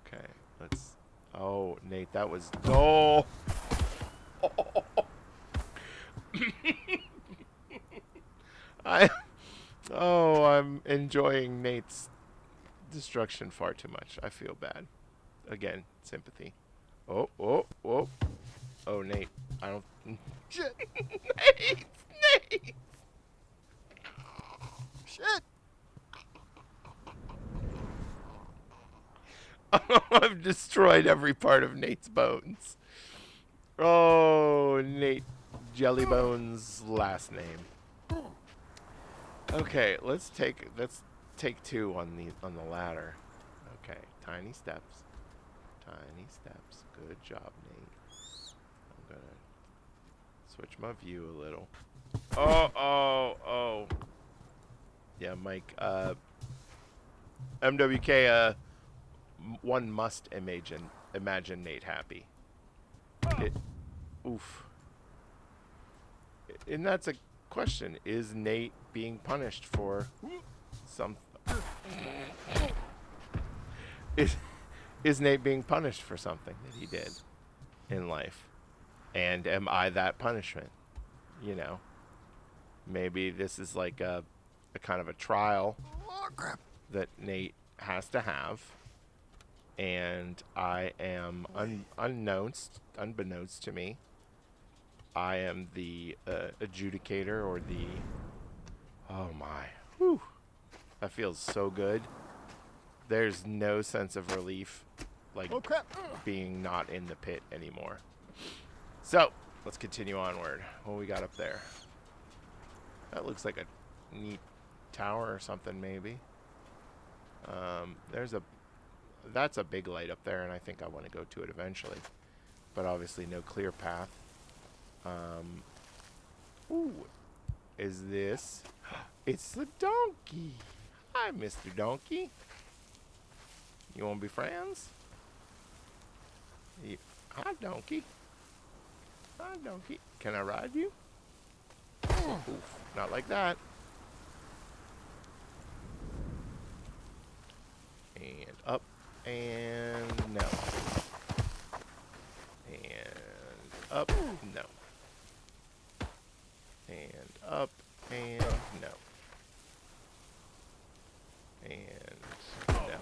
Okay, let's. Oh, Nate, that was. Oh. I'm enjoying Nate's destruction far too much. I feel bad. Again, sympathy. Oh, Nate. I don't. Shit. Nate. Shit. I've destroyed every part of Nate's bones. Oh, Nate Jellybones' last name. Okay, let's take two on the ladder. Okay, tiny steps. Tiny steps. Good job, Nate. I'm gonna switch my view a little. Oh. Yeah, Mike. MWK. One must imagine Nate happy. Oof. And that's a question. Is Nate being punished for some... Is Nate being punished for something that he did in life? And am I that punishment? You know? Maybe this is like a kind of a trial that Nate has to have. And I am, unbeknownst to me, I am the adjudicator or the... Oh my. Whew. That feels so good. There's no sense of relief like being not in the pit anymore. So, let's continue onward. What we got up there? That looks like a neat tower or something, maybe. That's a big light up there, and I think I want to go to it eventually. But obviously no clear path. Ooh, is this? It's the donkey. Hi, Mr. Donkey. You want to be friends? Hi, donkey. Hi, donkey. Can I ride you? Oof, not like that. And up. And no. And up. No. And up. And no. And no.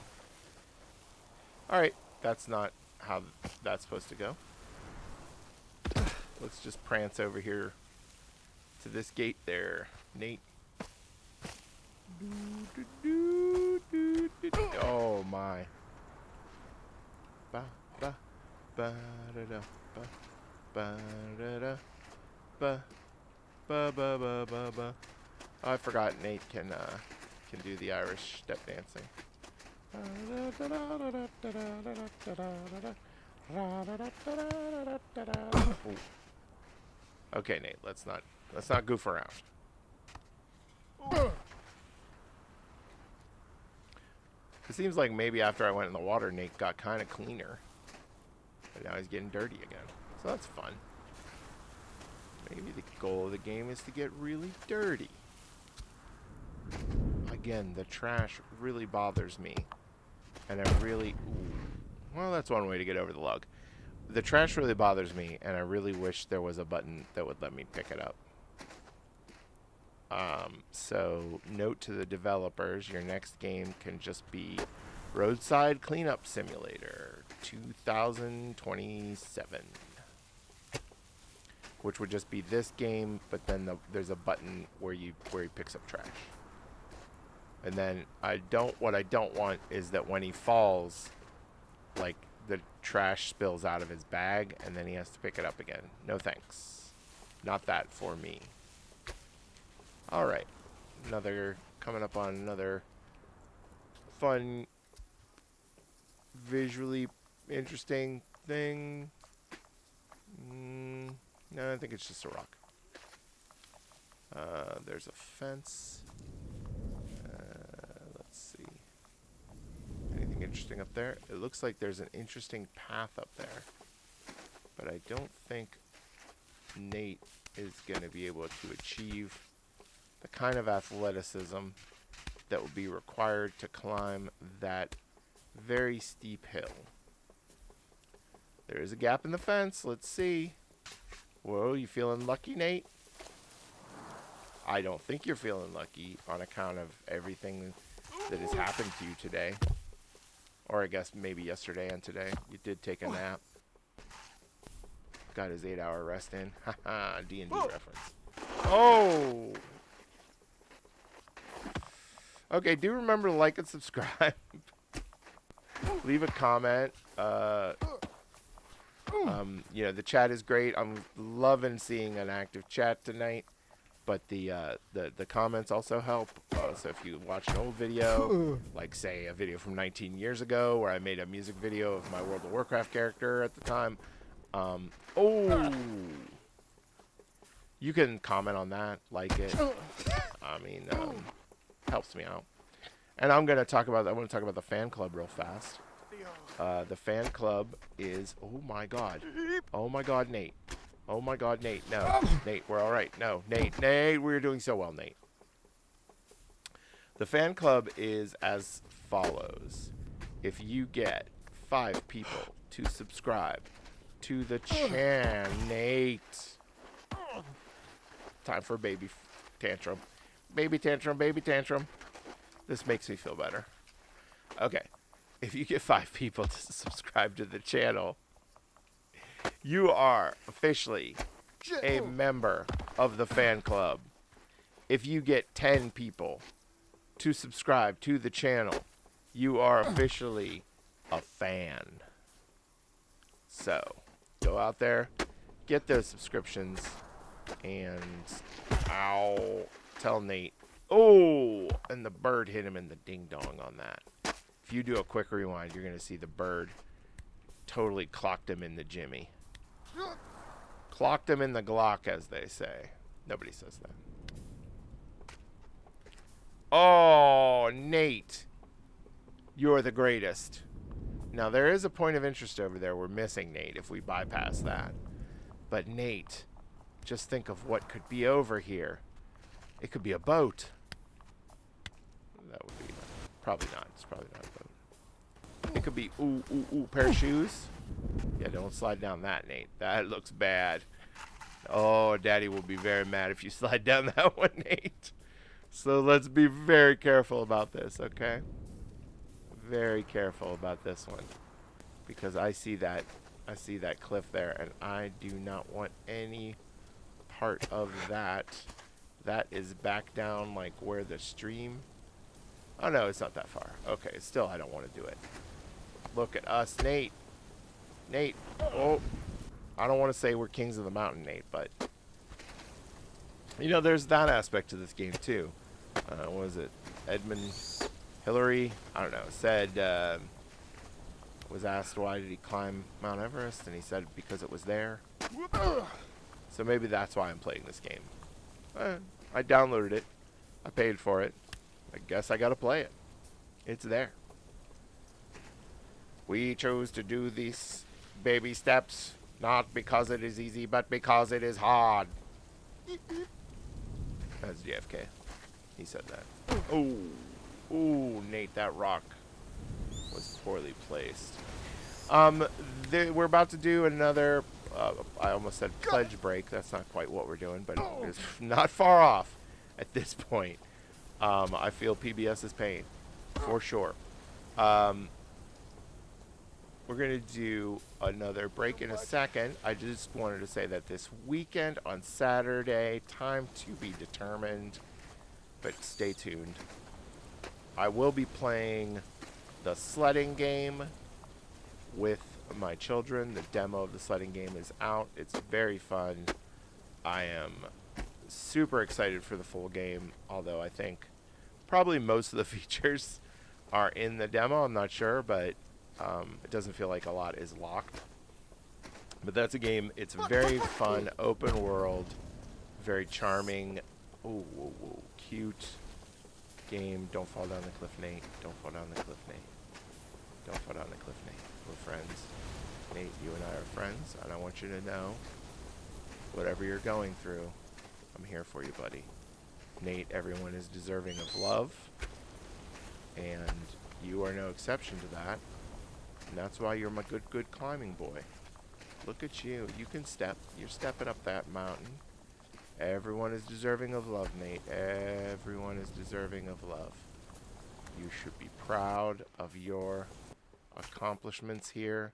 Alright. That's not how that's supposed to go. Let's just prance over here to this gate there, Nate. Oh my. Ba ba ba da da ba ba da da ba ba ba ba ba ba. Oh, I forgot Nate can do the Irish step dancing. Ooh. Okay, Nate, let's not goof around. It seems like maybe after I went in the water, Nate got kind of cleaner. But now he's getting dirty again. So that's fun. Maybe the goal of the game is to get really dirty. Again, the trash really bothers me. And I really... Ooh, well, that's one way to get over the lug. The trash really bothers me, and I really wish there was a button that would let me pick it up. So, note to the developers, your next game can just be Roadside Cleanup Simulator 2027. Which would just be this game, but then there's a button where he picks up trash. And then what I don't want is that when he falls, like the trash spills out of his bag and then he has to pick it up again. No thanks. Not that for me. Alright. Coming up on another fun, visually interesting thing. No, I think it's just a rock. There's a fence. interesting up there. It looks like there's an interesting path up there. But I don't think Nate is going to be able to achieve the kind of athleticism that would be required to climb that very steep hill. There is a gap in the fence. Let's see. Whoa, you feeling lucky, Nate? I don't think you're feeling lucky on account of everything that has happened to you today. Or I guess maybe yesterday and today. You did take a nap. Got his 8-hour rest in. Haha, D&D reference. Oh! Okay, do remember to like and subscribe. Leave a comment. You know, the chat is great. I'm loving seeing an active chat tonight. But the comments also help. So if you watch an old video, like say a video from 19 years ago where I made a music video of my World of Warcraft character at the time, you can comment on that, like it. I mean, helps me out. And I want to talk about the fan club real fast. The fan club is, oh my god, Nate. Oh my god, Nate. No. Nate, we're all right. No, Nate, we're doing so well, Nate. The fan club is as follows. If you get 5 people to subscribe to the channel, Nate. Time for baby tantrum. Baby tantrum. This makes me feel better. Okay. If you get 5 people to subscribe to the channel, you are officially a member of the fan club. If you get 10 people to subscribe to the channel, you are officially a fan. So, go out there, get those subscriptions, and tell Nate. Oh, and the bird hit him in the ding-dong on that. If you do a quick rewind, you're going to see the bird totally clocked him in the Jimmy. Clocked him in the Glock, as they say. Nobody says that. Oh, Nate. You're the greatest. Now, there is a point of interest over there. We're missing Nate if we bypass that. But Nate, just think of what could be over here. It could be a boat. That would be probably not. It's probably not a boat. It could be pair of shoes. Yeah, don't slide down that, Nate. That looks bad. Oh, Daddy will be very mad if you slide down that one, Nate. So let's be very careful about this, okay? Very careful about this one, because I see that cliff there, and I do not want any part of that. That is back down like where the stream. Oh no, it's not that far. Okay, still I don't want to do it. Look at us, Nate. Nate. Oh, I don't want to say we're kings of the mountain, Nate, but you know, there's that aspect to this game too. What was it? Edmund Hillary, I don't know, said, was asked why did he climb Mount Everest, and he said because it was there. So maybe that's why I'm playing this game. I downloaded it. I paid for it. I guess I gotta play it. It's there. We chose to do these baby steps, not because it is easy, but because it is hard. That's JFK. He said that. Ooh, Nate, that rock was poorly placed. We're about to do another, I almost said pledge break. That's not quite what we're doing, but it's not far off at this point. I feel PBS's pain, for sure. We're going to do another break in a second. I just wanted to say that this weekend on Saturday, time to be determined, but stay tuned. I will be playing the sledding game with my children. The demo of the sledding game is out. It's very fun. I am super excited for the full game, although I think probably most of the features are in the demo. I'm not sure, but it doesn't feel like a lot is locked. But that's a game. It's very fun, open world, very charming. Ooh, cute game. Don't fall down the cliff, Nate. Don't fall down the cliff, Nate. Don't fall down the cliff, Nate. We're friends. Nate, you and I are friends, and I want you to know, whatever you're going through, I'm here for you, buddy. Nate, everyone is deserving of love, and you are no exception to that. And that's why you're my good climbing boy. Look at you. You can step. You're stepping up that mountain. Everyone is deserving of love, Nate. Everyone is deserving of love. You should be proud of your accomplishments here.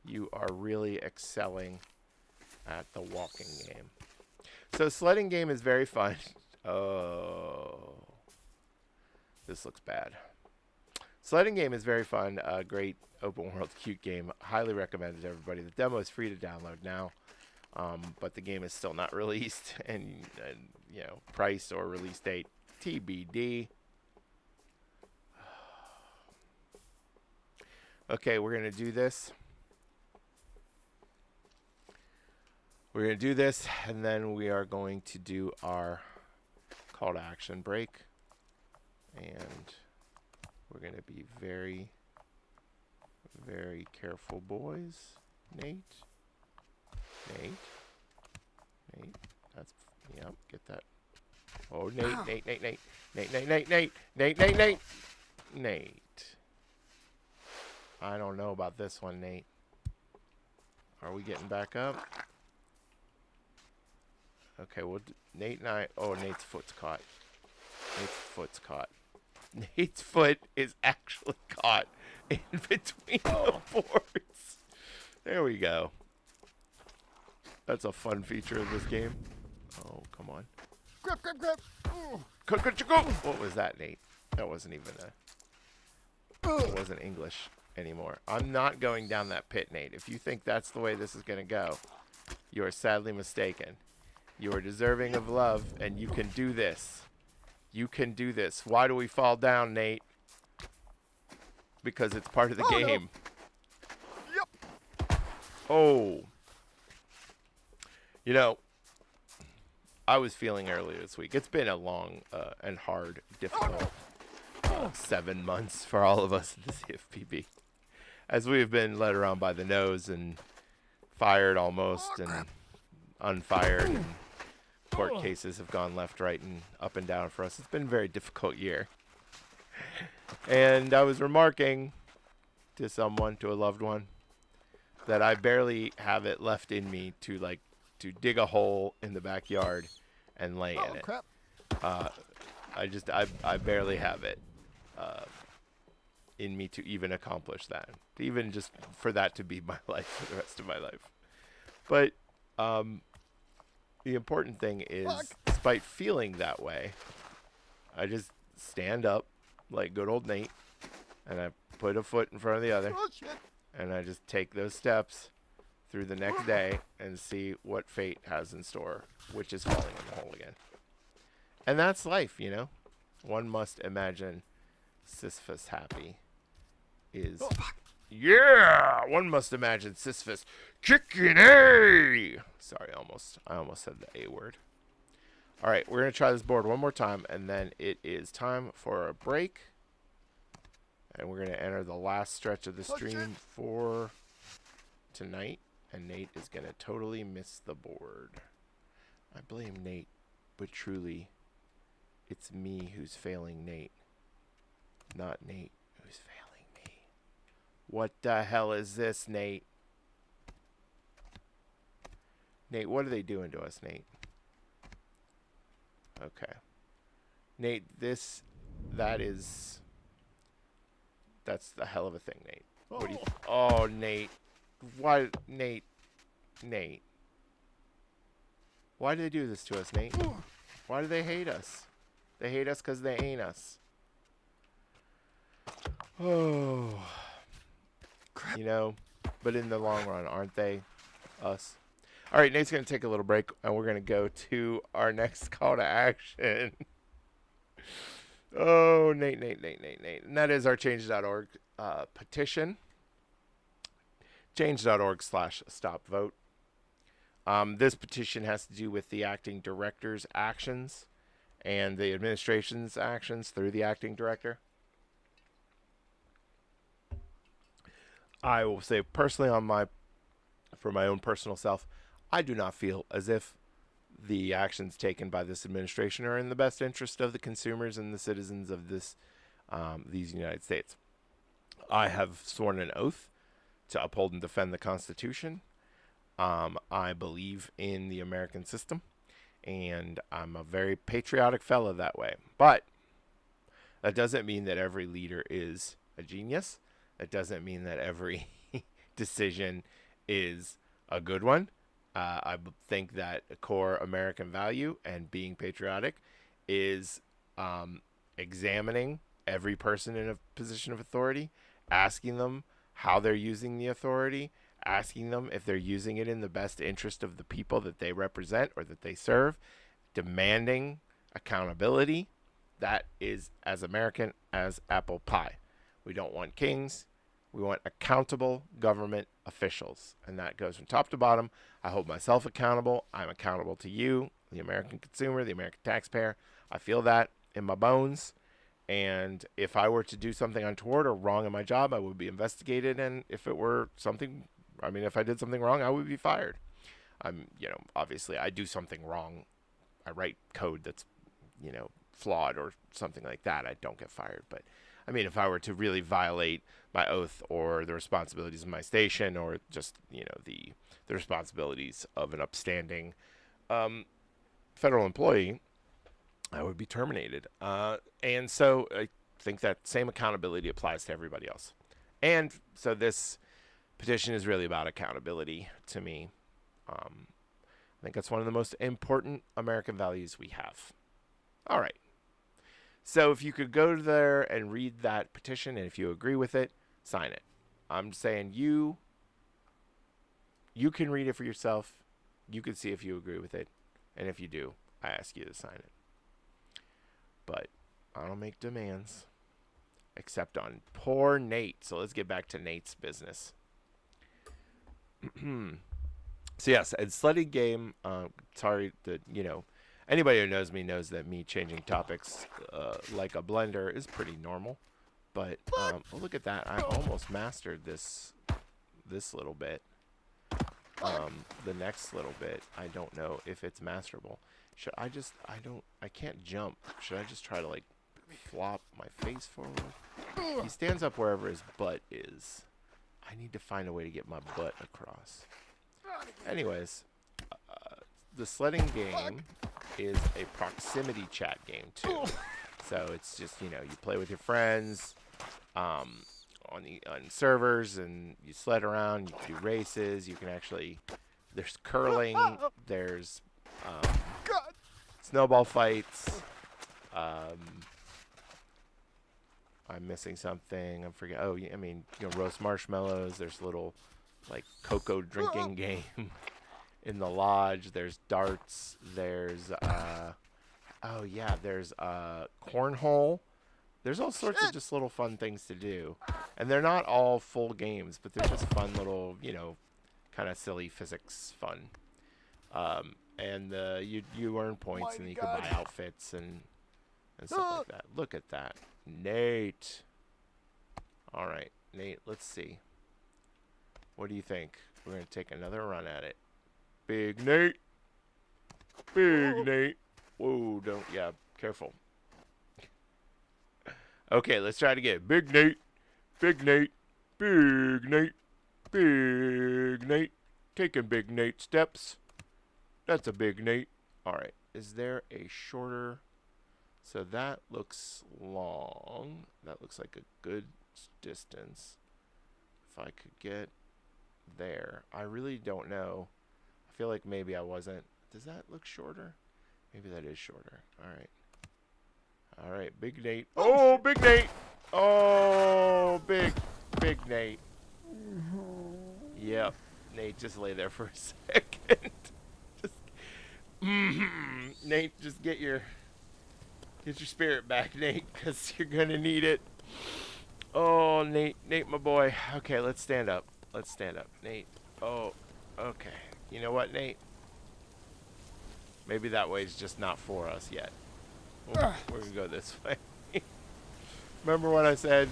You are really excelling at the walking game. So sledding game is very fun. Oh, this looks bad. Sledding game is very fun. Great open world cute game. Highly recommended to everybody. The demo is free to download now, but the game is still not released, and you know, price or release date TBD. Okay, we're gonna do this. We're going to do this, and then we are going to do our call to action break. And we're going to be very, very careful, boys. Nate. That's, yep, get that. Oh, Nate. I don't know about this one, Nate. Are we getting back up? Okay, well, Nate and I... Oh, Nate's foot's caught. Nate's foot is actually caught in between the boards. There we go. That's a fun feature of this game. Oh, come on. Grip. What was that, Nate? That wasn't even it wasn't English anymore. I'm not going down that pit, Nate. If you think that's the way this is going to go, you are sadly mistaken. You are deserving of love, and you can do this. You can do this. Why do we fall down, Nate? Because it's part of the game. No. Yep. Oh. You know, I was feeling earlier this week. It's been a long and hard, difficult 7 months for all of us at the CFPB. As we have been led around by the nose and fired almost and unfired. And court cases have gone left, right, and up and down for us. It's been a very difficult year. And I was remarking to someone, to a loved one, that I barely have it left in me to dig a hole in the backyard and lay in it. Crap. I barely have it in me to even accomplish that. Even just for that to be my life for the rest of my life. But the important thing is, despite feeling that way, I just stand up like good old Nate, and I put a foot in front of the other, and I just take those steps through the next day and see what fate has in store, which is falling in the hole again. And that's life, you know? One must imagine Sisyphus happy is... Yeah! One must imagine Sisyphus kicking A! Sorry, I almost said the A word. Alright, we're going to try this board one more time, and then it is time for a break. And we're going to enter the last stretch of the stream for tonight. And Nate is going to totally miss the board. I blame Nate, but truly, it's me who's failing Nate. Not Nate who's failing me. What the hell is this, Nate? Nate, what are they doing to us, Nate? Okay. Nate, that's the hell of a thing, Nate. What do you... Oh, Nate. Why, Nate? Why do they do this to us, Nate? Why do they hate us? They hate us because they ain't us. Oh. You know, but in the long run, aren't they us? All right, Nate's going to take a little break, and we're going to go to our next call to action. Oh, Nate. And that is our change.org petition. Change.org/stop-vote. This petition has to do with the acting director's actions and the administration's actions through the acting director. I will say personally for my own personal self, I do not feel as if the actions taken by this administration are in the best interest of the consumers and the citizens of these United States. I have sworn an oath to uphold and defend the Constitution. I believe in the American system, and I'm a very patriotic fellow that way. But that doesn't mean that every leader is a genius. That doesn't mean that every decision is a good one. I think that a core American value and being patriotic is examining every person in a position of authority, asking them how they're using the authority, asking them if they're using it in the best interest of the people that they represent or that they serve, demanding accountability. That is as American as apple pie. We don't want kings. We want accountable government officials. And that goes from top to bottom. I hold myself accountable. I'm accountable to you, the American consumer, the American taxpayer. I feel that in my bones. And if I were to do something untoward or wrong in my job, I would be investigated. And if it were something, if I did something wrong, I would be fired. Obviously I do something wrong. I write code that's, flawed or something like that. I don't get fired. But if I were to really violate my oath or the responsibilities of my station or just, the responsibilities of an upstanding federal employee, I would be terminated. And so I think that same accountability applies to everybody else. And so this petition is really about accountability to me. I think that's one of the most important American values we have. All right. So if you could go there and read that petition, and if you agree with it, sign it. I'm saying you can read it for yourself. You can see if you agree with it. And if you do, I ask you to sign it. But I don't make demands, except on poor Nate. So let's get back to Nate's business. So yes, and sledding game. Sorry that anybody who knows me knows that me changing topics like a blender is pretty normal. But look at that! I almost mastered this little bit. The next little bit, I don't know if it's masterable. Should I just? I can't jump. Should I just try to like flop my face forward? He stands up wherever his butt is. I need to find a way to get my butt across. Anyways, the sledding game is a proximity chat game too. So it's just, you play with your friends on servers, and you sled around, you can do races, you can actually, there's curling, there's snowball fights. I'm missing something. I'm forgetting. Oh, roast marshmallows. There's a little like cocoa drinking game in the lodge. There's darts. There's there's cornhole. There's all sorts of just little fun things to do, and they're not all full games, but they're just fun little, kind of silly physics fun. And you earn points, and you can buy outfits and stuff like that. Look at that, Nate. All right, Nate. Let's see. What do you think? We're gonna take another run at it. Big Nate. Big Nate. Whoa, don't. Yeah, careful. Okay, let's try it again. Big Nate. Big Nate. Big Nate. Big Nate. Taking Big Nate steps. That's a Big Nate. All right. Is there a shorter? So that looks long. That looks like a good distance. If I could get there. I really don't know. I feel like maybe I wasn't. Does that look shorter? Maybe that is shorter. All right. All right, Big Nate. Oh, Big Nate. Oh, Big Nate. Yep. Nate, just lay there for a second. Nate, just get your spirit back, Nate, because you're gonna need it. Oh, Nate, my boy. Okay, let's stand up. Nate. Oh, okay. You know what, Nate? Maybe that way is just not for us yet. We're gonna go this way. Remember when I said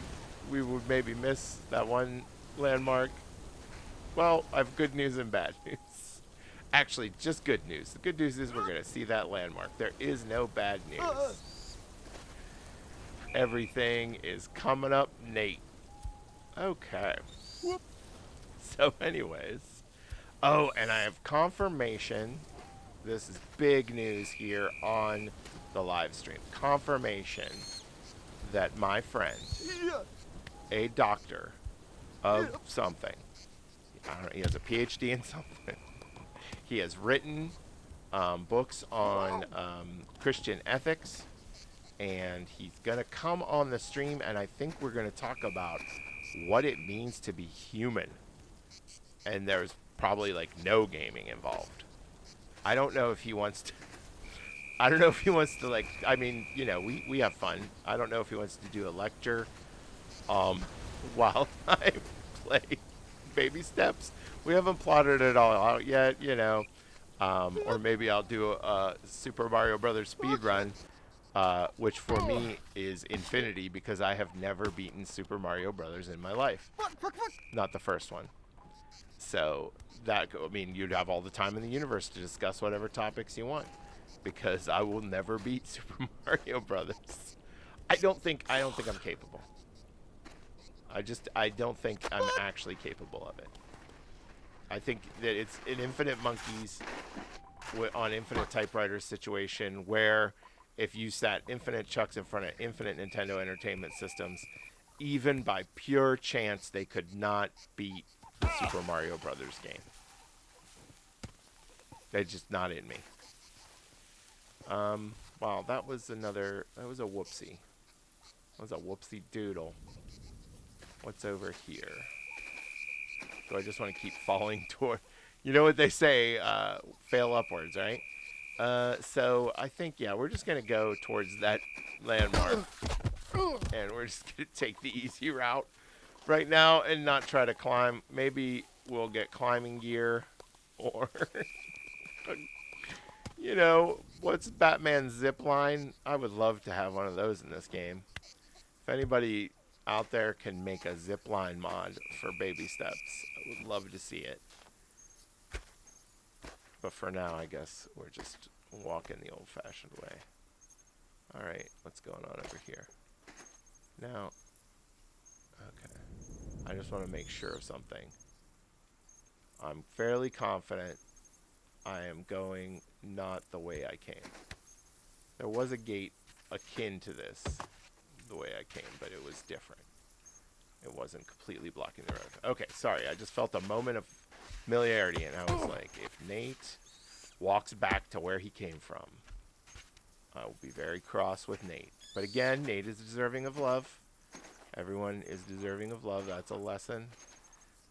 we would maybe miss that one landmark. Well, I have good news and bad news. Actually, just good news. The good news is we're going to see that landmark. There is no bad news. Everything is coming up, Nate. Okay. So anyways. Oh, and I have confirmation. This is big news here on the live stream. Confirmation that my friend, a doctor of something, I don't know, he has a PhD in something. He has written books on Christian ethics, and he's going to come on the stream, and I think we're going to talk about what it means to be human. And there's probably like no gaming involved. I don't know if he wants to. I don't know if he wants to, like, I mean, you know, we have fun. I don't know if he wants to do a lecture while I play Baby Steps. We haven't plotted it all out yet, you know. Or maybe I'll do a Super Mario Brothers speedrun, which for me is infinity because I have never beaten Super Mario Brothers in my life. Not the first one. So that, I mean, you'd have all the time in the universe to discuss whatever topics you want, because I will never beat Super Mario Brothers. I don't think I'm capable. I don't think I'm actually capable of it. I think that it's an infinite monkeys on infinite typewriters situation where if you sat infinite chucks in front of infinite Nintendo Entertainment Systems, even by pure chance, they could not beat the Super Mario Brothers game. They're just not in me. Wow, that was a whoopsie. That was a whoopsie doodle. What's over here? Do I just want to keep falling toward... You know what they say, fail upwards, right? So I think, yeah, we're just going to go towards that landmark. And we're just going to take the easy route right now and not try to climb. Maybe we'll get climbing gear or... You know, what's Batman's zip line? I would love to have one of those in this game. If anybody out there can make a zip line mod for Baby Steps, I would love to see it. But for now, I guess we're just walking the old-fashioned way. Alright, what's going on over here? Now, okay. I just want to make sure of something. I'm fairly confident I am going not the way I came. There was a gate akin to this, the way I came, but it was different. It wasn't completely blocking the road. Okay, sorry, I just felt a moment of familiarity, and I was like, if Nate walks back to where he came from, I will be very cross with Nate. But again, Nate is deserving of love. Everyone is deserving of love. That's a lesson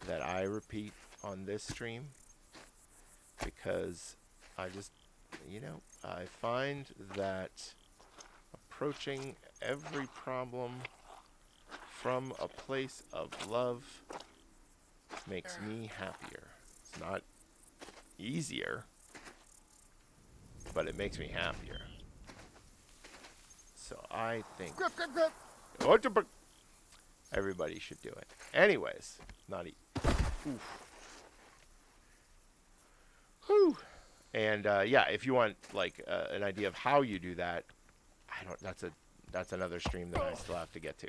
that I repeat on this stream, because I just, you know, I find that approaching every problem from a place of love makes me happier. It's not easier, but it makes me happier. So I think everybody should do it. Anyways, not eat. Oof. Whew. And yeah, if you want like an idea of how you do that, that's another stream that I still have to get to.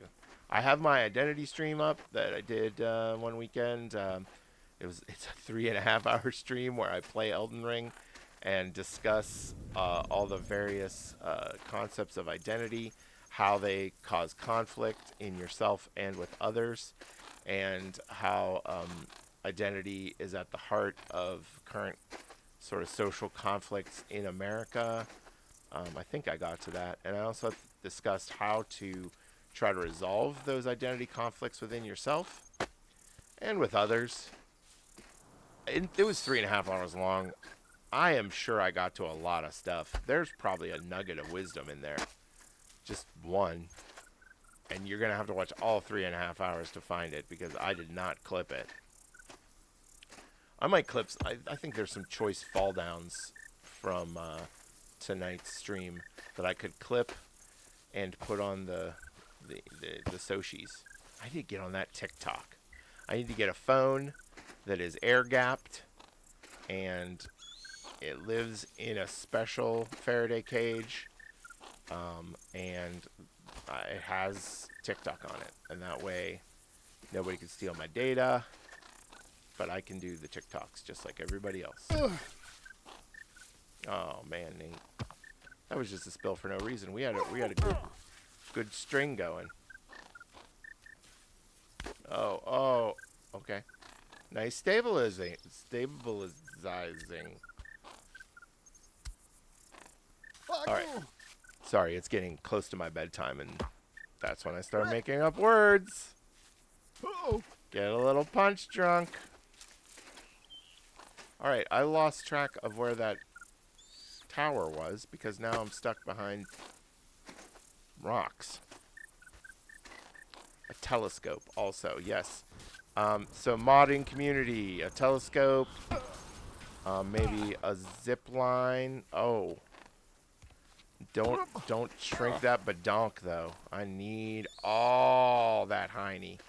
I have my identity stream up that I did one weekend. It's a 3.5-hour stream where I play Elden Ring and discuss all the various concepts of identity, how they cause conflict in yourself and with others, and how identity is at the heart of current sort of social conflicts in America. I think I got to that. And I also discussed how to try to resolve those identity conflicts within yourself and with others. It was 3.5 hours long. I am sure I got to a lot of stuff. There's probably a nugget of wisdom in there. Just one. And you're going to have to watch all 3.5 hours to find it, because I did not clip it. I might clip... I think there's some choice fall downs from tonight's stream that I could clip and put on the Soshis. I need to get on that TikTok. I need to get a phone that is air-gapped, and it lives in a special Faraday cage, and it has TikTok on it, and that way nobody can steal my data, but I can do the TikToks just like everybody else. Oh man, Nate, that was just a spill for no reason. We had a good string going. Oh, okay. Nice stabilizing. All right. Sorry, it's getting close to my bedtime, and that's when I start making up words. Get a little punch drunk. All right, I lost track of where that tower was because now I'm stuck behind rocks. A telescope also, yes. So modding community, a telescope, maybe a zip line. Oh, don't shrink that badonk though. I need all that hiney.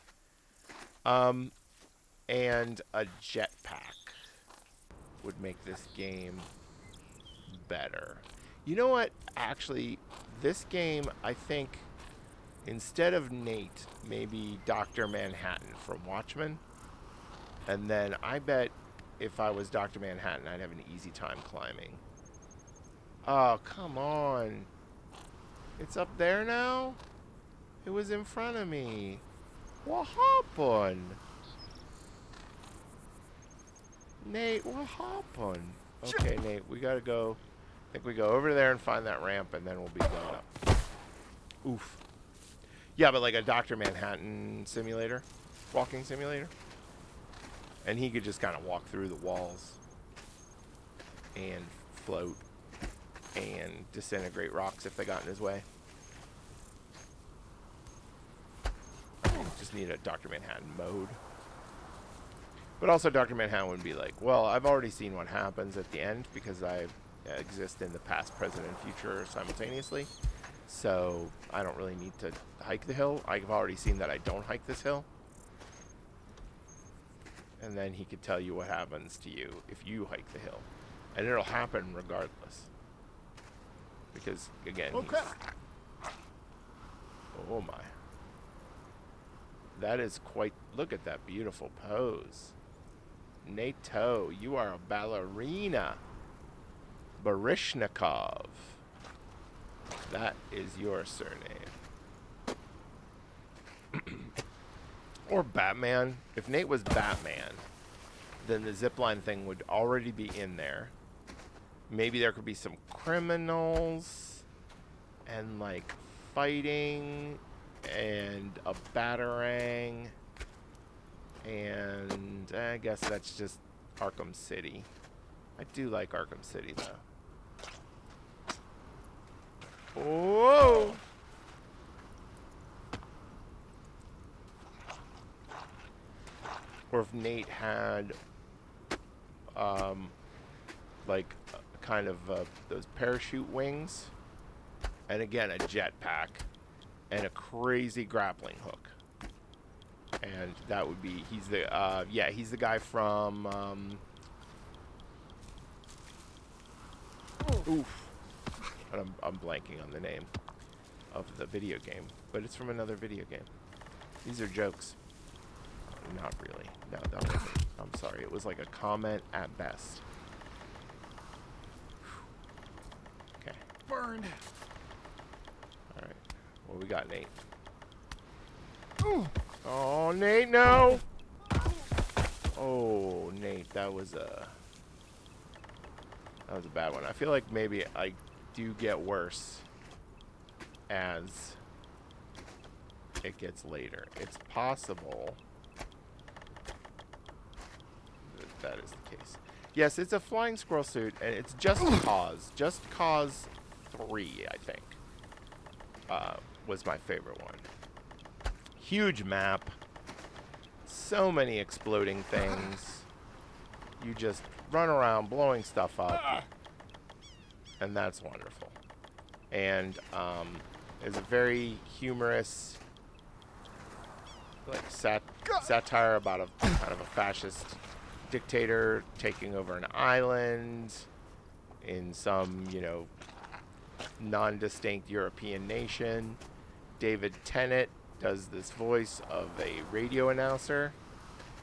And a jetpack would make this game better. You know what? Actually, this game, I think, instead of Nate, maybe Dr. Manhattan from Watchmen. And then I bet if I was Dr. Manhattan, I'd have an easy time climbing. Oh, come on. It's up there now? It was in front of me. What happened? Nate, what happened? Okay, Nate, we gotta go. I think we go over there and find that ramp, and then we'll be going up. Oof. Yeah, but like a Dr. Manhattan simulator, walking simulator. And he could just kind of walk through the walls and float and disintegrate rocks if they got in his way. Just need a Dr. Manhattan mode. But also Dr. Manhattan would be like, well, I've already seen what happens at the end because I exist in the past, present, and future simultaneously. So I don't really need to hike the hill. I've already seen that I don't hike this hill. And then he could tell you what happens to you if you hike the hill. And it'll happen regardless. Because, again, oh my. That is quite... Look at that beautiful pose. Nato, you are a ballerina. Barishnikov. That is your surname. Or Batman. If Nate was Batman, then the zipline thing would already be in there. Maybe there could be some criminals and like fighting and a batarang. And I guess that's just Arkham City. I do like Arkham City though. Whoa! Or if Nate had like kind of those parachute wings, and again a jetpack and a crazy grappling hook. And that would be, he's the he's the guy from oof. And I'm blanking on the name of the video game, but it's from another video game. These are jokes. Not really. No, that wasn't. I'm sorry. It was like a comment at best. Okay. Burned. All right. What we got, Nate? Oh, Nate, no! Oh, Nate, that was a bad one. I feel like maybe I do get worse as it gets later. It's possible that is the case. Yes, it's a flying squirrel suit, and it's Just Cause. Just Cause 3, I think, was my favorite one. Huge map. So many exploding things. You just run around blowing stuff up. And that's wonderful. And there's a very humorous like satire about a kind of a fascist dictator taking over an island in some, you know, non-distinct European nation. David Tennant does this voice of a radio announcer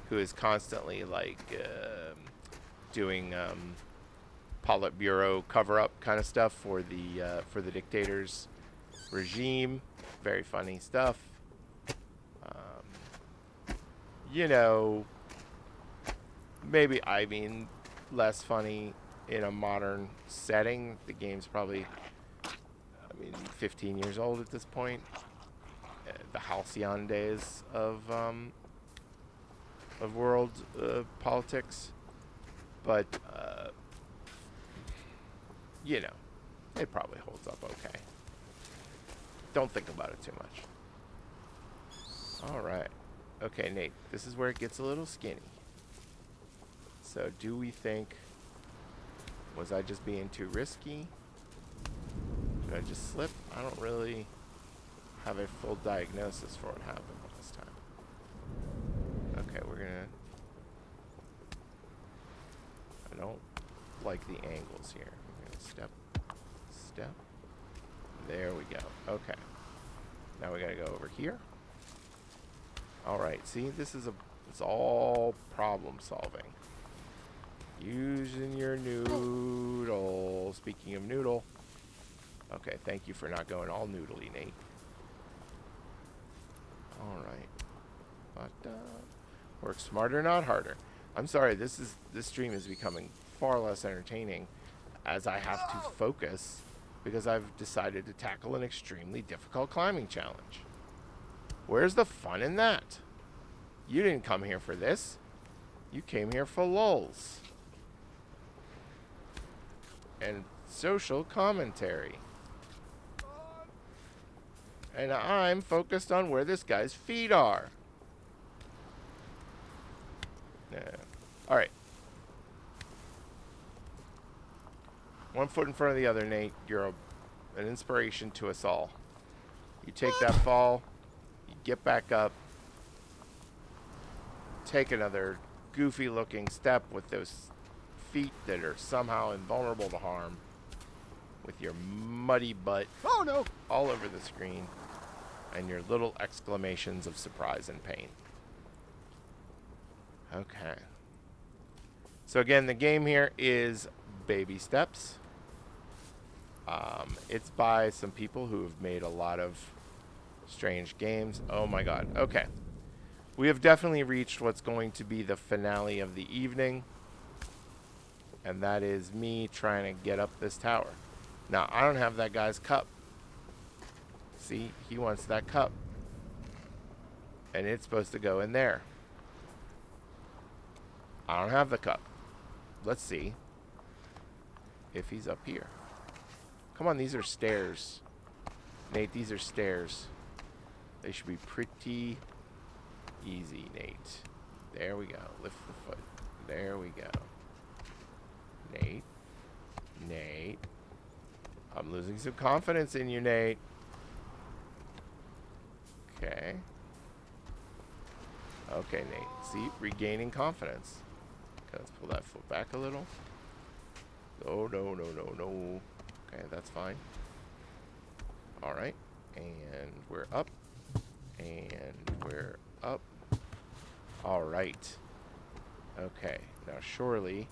who is constantly like doing Politburo cover-up kind of stuff for the dictator's regime. Very funny stuff. You know, maybe, I mean, less funny in a modern setting. The game's probably, I mean, 15 years old at this point. The halcyon days of world politics. But, you know, it probably holds up okay. Don't think about it too much. All right. Okay, Nate, this is where it gets a little skinny. So do we think, was I just being too risky? Did I just slip? I don't really have a full diagnosis for what happened last time. Okay, we're gonna, I don't like the angles here. We're gonna step, step. There we go. Okay. Now we gotta go over here. All right, see, this is it's all problem solving. Using your noodle. Speaking of noodle. Okay, thank you for not going all noodly, Nate. All right. But, work smarter, not harder. I'm sorry, this stream is becoming far less entertaining as I have to focus because I've decided to tackle an extremely difficult climbing challenge. Where's the fun in that? You didn't come here for this. You came here for lulz. And social commentary. And I'm focused on where this guy's feet are. Yeah. Alright. One foot in front of the other, Nate. You're an inspiration to us all. You take that fall. You get back up. Take another goofy looking step with those feet that are somehow invulnerable to harm. With your muddy butt all over the screen. And your little exclamations of surprise and pain. Okay. So again, the game here is Baby Steps. It's by some people who have made a lot of strange games. Oh my god. Okay. We have definitely reached what's going to be the finale of the evening. And that is me trying to get up this tower. Now, I don't have that guy's cup. See, he wants that cup. And it's supposed to go in there. I don't have the cup. Let's see if he's up here. Come on, these are stairs. Nate, these are stairs. They should be pretty easy, Nate. There we go. Lift the foot. There we go. Nate. Nate. I'm losing some confidence in you, Nate. Okay. Okay, Nate. See? Regaining confidence. Okay, let's pull that foot back a little. Oh, no, no, no, no. Okay, that's fine. Alright. And we're up. And we're up. Alright. Okay. Now, surely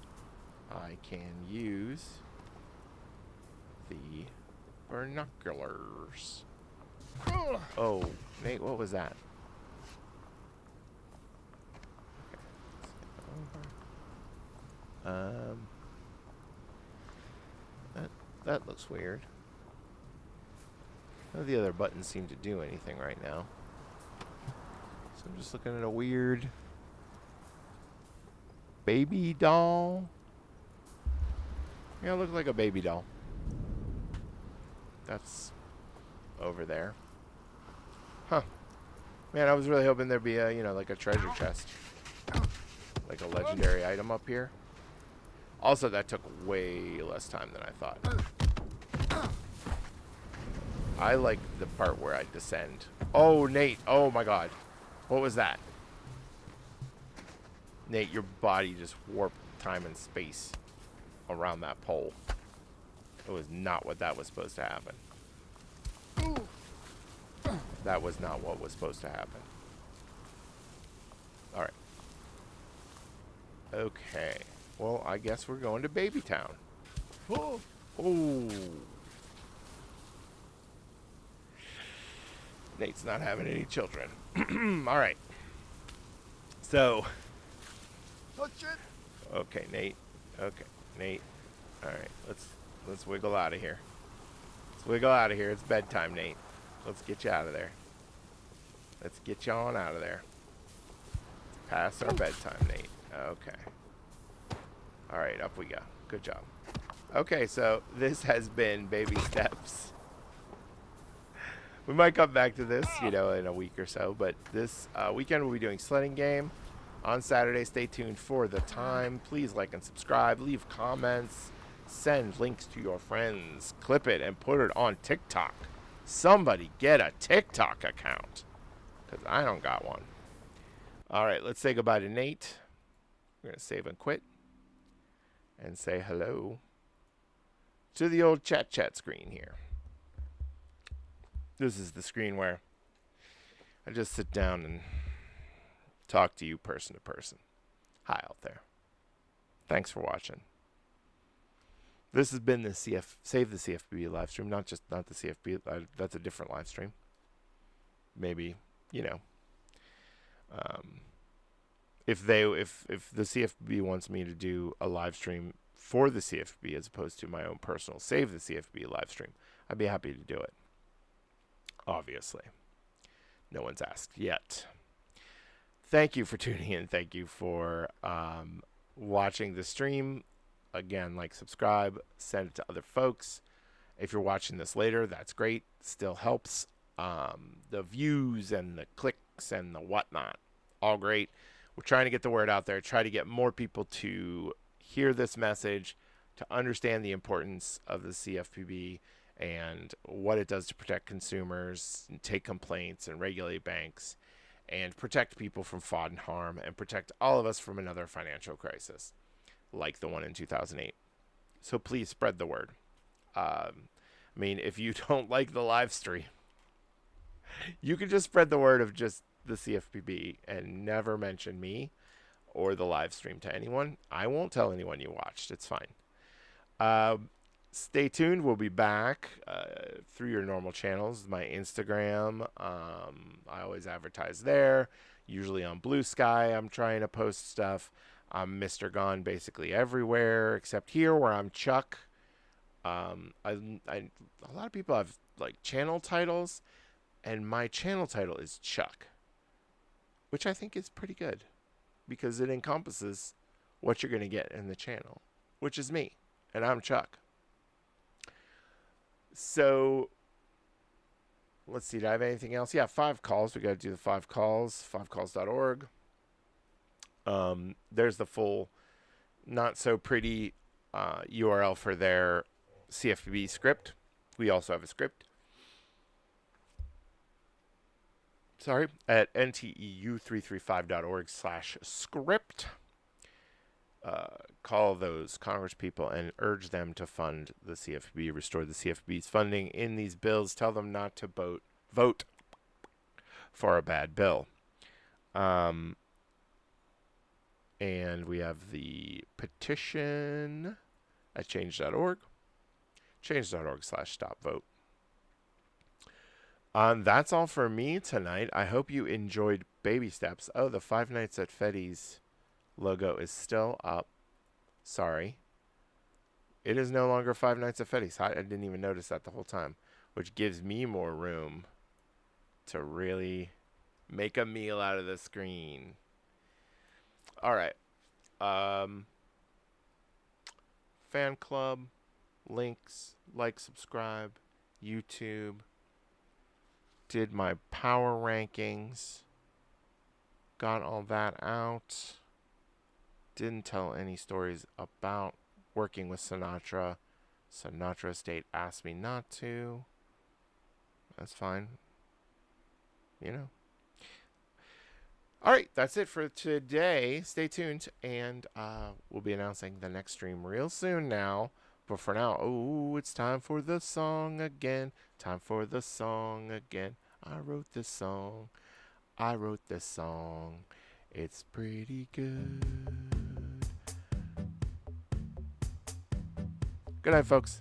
I can use the binoculars. Oh, Nate, what was that? Okay, that looks weird. None of the other buttons seem to do anything right now. So I'm just looking at a weird baby doll. Yeah, it looks like a baby doll. That's over there. Huh. Man, I was really hoping there'd be a, you know, like a treasure chest. Like a legendary item up here. Also, that took way less time than I thought. I like the part where I descend. Oh, Nate. Oh, my God. What was that? Nate, your body just warped time and space around that pole. It was not what that was supposed to happen. That was not what was supposed to happen. Alright. Okay. Well, I guess we're going to Baby Town. Oh. Nate's not having any children. Alright. So. Oh, shit. Okay, Nate. Okay, Nate. Alright, let's wiggle out of here. Let's wiggle out of here. It's bedtime, Nate. Let's get you out of there. Let's get you on out of there. Past our bedtime, Nate. Okay. Alright, up we go. Good job. Okay, so this has been Baby Steps. We might come back to this, you know, in a week or so. But this weekend we'll be doing sledding game. On Saturday, stay tuned for the time. Please like and subscribe. Leave comments. Send links to your friends. Clip it and put it on TikTok. Somebody get a TikTok account. Because I don't got one. Alright, let's say goodbye to Nate. We're going to save and quit. And say hello to the old chat screen here. This is the screen where I just sit down and talk to you person to person. Hi out there. Thanks for watching. This has been the Save the CFPB live stream, not the CFP. That's a different live stream. Maybe, you know, if the CFPB wants me to do a live stream for the CFPB as opposed to my own personal Save the CFPB live stream, I'd be happy to do it. Obviously, no one's asked yet. Thank you for tuning in. Thank you for watching the stream. Again, like, subscribe, send it to other folks. If you're watching this later, that's great. Still helps. The views and the clicks and the whatnot, all great. We're trying to get the word out there. Try to get more people to hear this message, to understand the importance of the CFPB and what it does to protect consumers, and take complaints, and regulate banks, and protect people from fraud and harm, and protect all of us from another financial crisis like the one in 2008. So please spread the word. I mean, if you don't like the live stream, you can just spread the word of just the CFPB and never mention me or the live stream to anyone. I won't tell anyone you watched. It's fine. Stay tuned. We'll be back through your normal channels. My Instagram, I always advertise there. Usually on Blue Sky, I'm trying to post stuff. I'm Mr. Gone basically everywhere except here where I'm Chuck. A lot of people have like channel titles, and my channel title is Chuck, which I think is pretty good because it encompasses what you're going to get in the channel, which is me, and I'm Chuck. So, let's see, did I have anything else? Yeah, 5 calls. We got to do the 5 calls, 5calls.org. There's the full, not so pretty URL for their CFPB script. We also have a script. Sorry, at nteu335.org/script. Call those Congress people and urge them to fund the CFPB, restore the CFPB's funding in these bills. Tell them not to vote for a bad bill. And we have the petition at change.org. Change.org/stopvote. That's all for me tonight. I hope you enjoyed Baby Steps. Oh, the Five Nights at Freddy's logo is still up. Sorry. It is no longer Five Nights at Freddy's. I didn't even notice that the whole time, which gives me more room to really make a meal out of the screen. All right. Fan club, links, like, subscribe, YouTube. Did my power rankings. Got all that out. Didn't tell any stories about working with Sinatra. Sinatra Estate asked me not to. That's fine. You know. All right, that's it for today. Stay tuned, and we'll be announcing the next stream real soon now. But for now, oh, it's time for the song again. Time for the song again. I wrote this song. I wrote this song. It's pretty good. Good night, folks.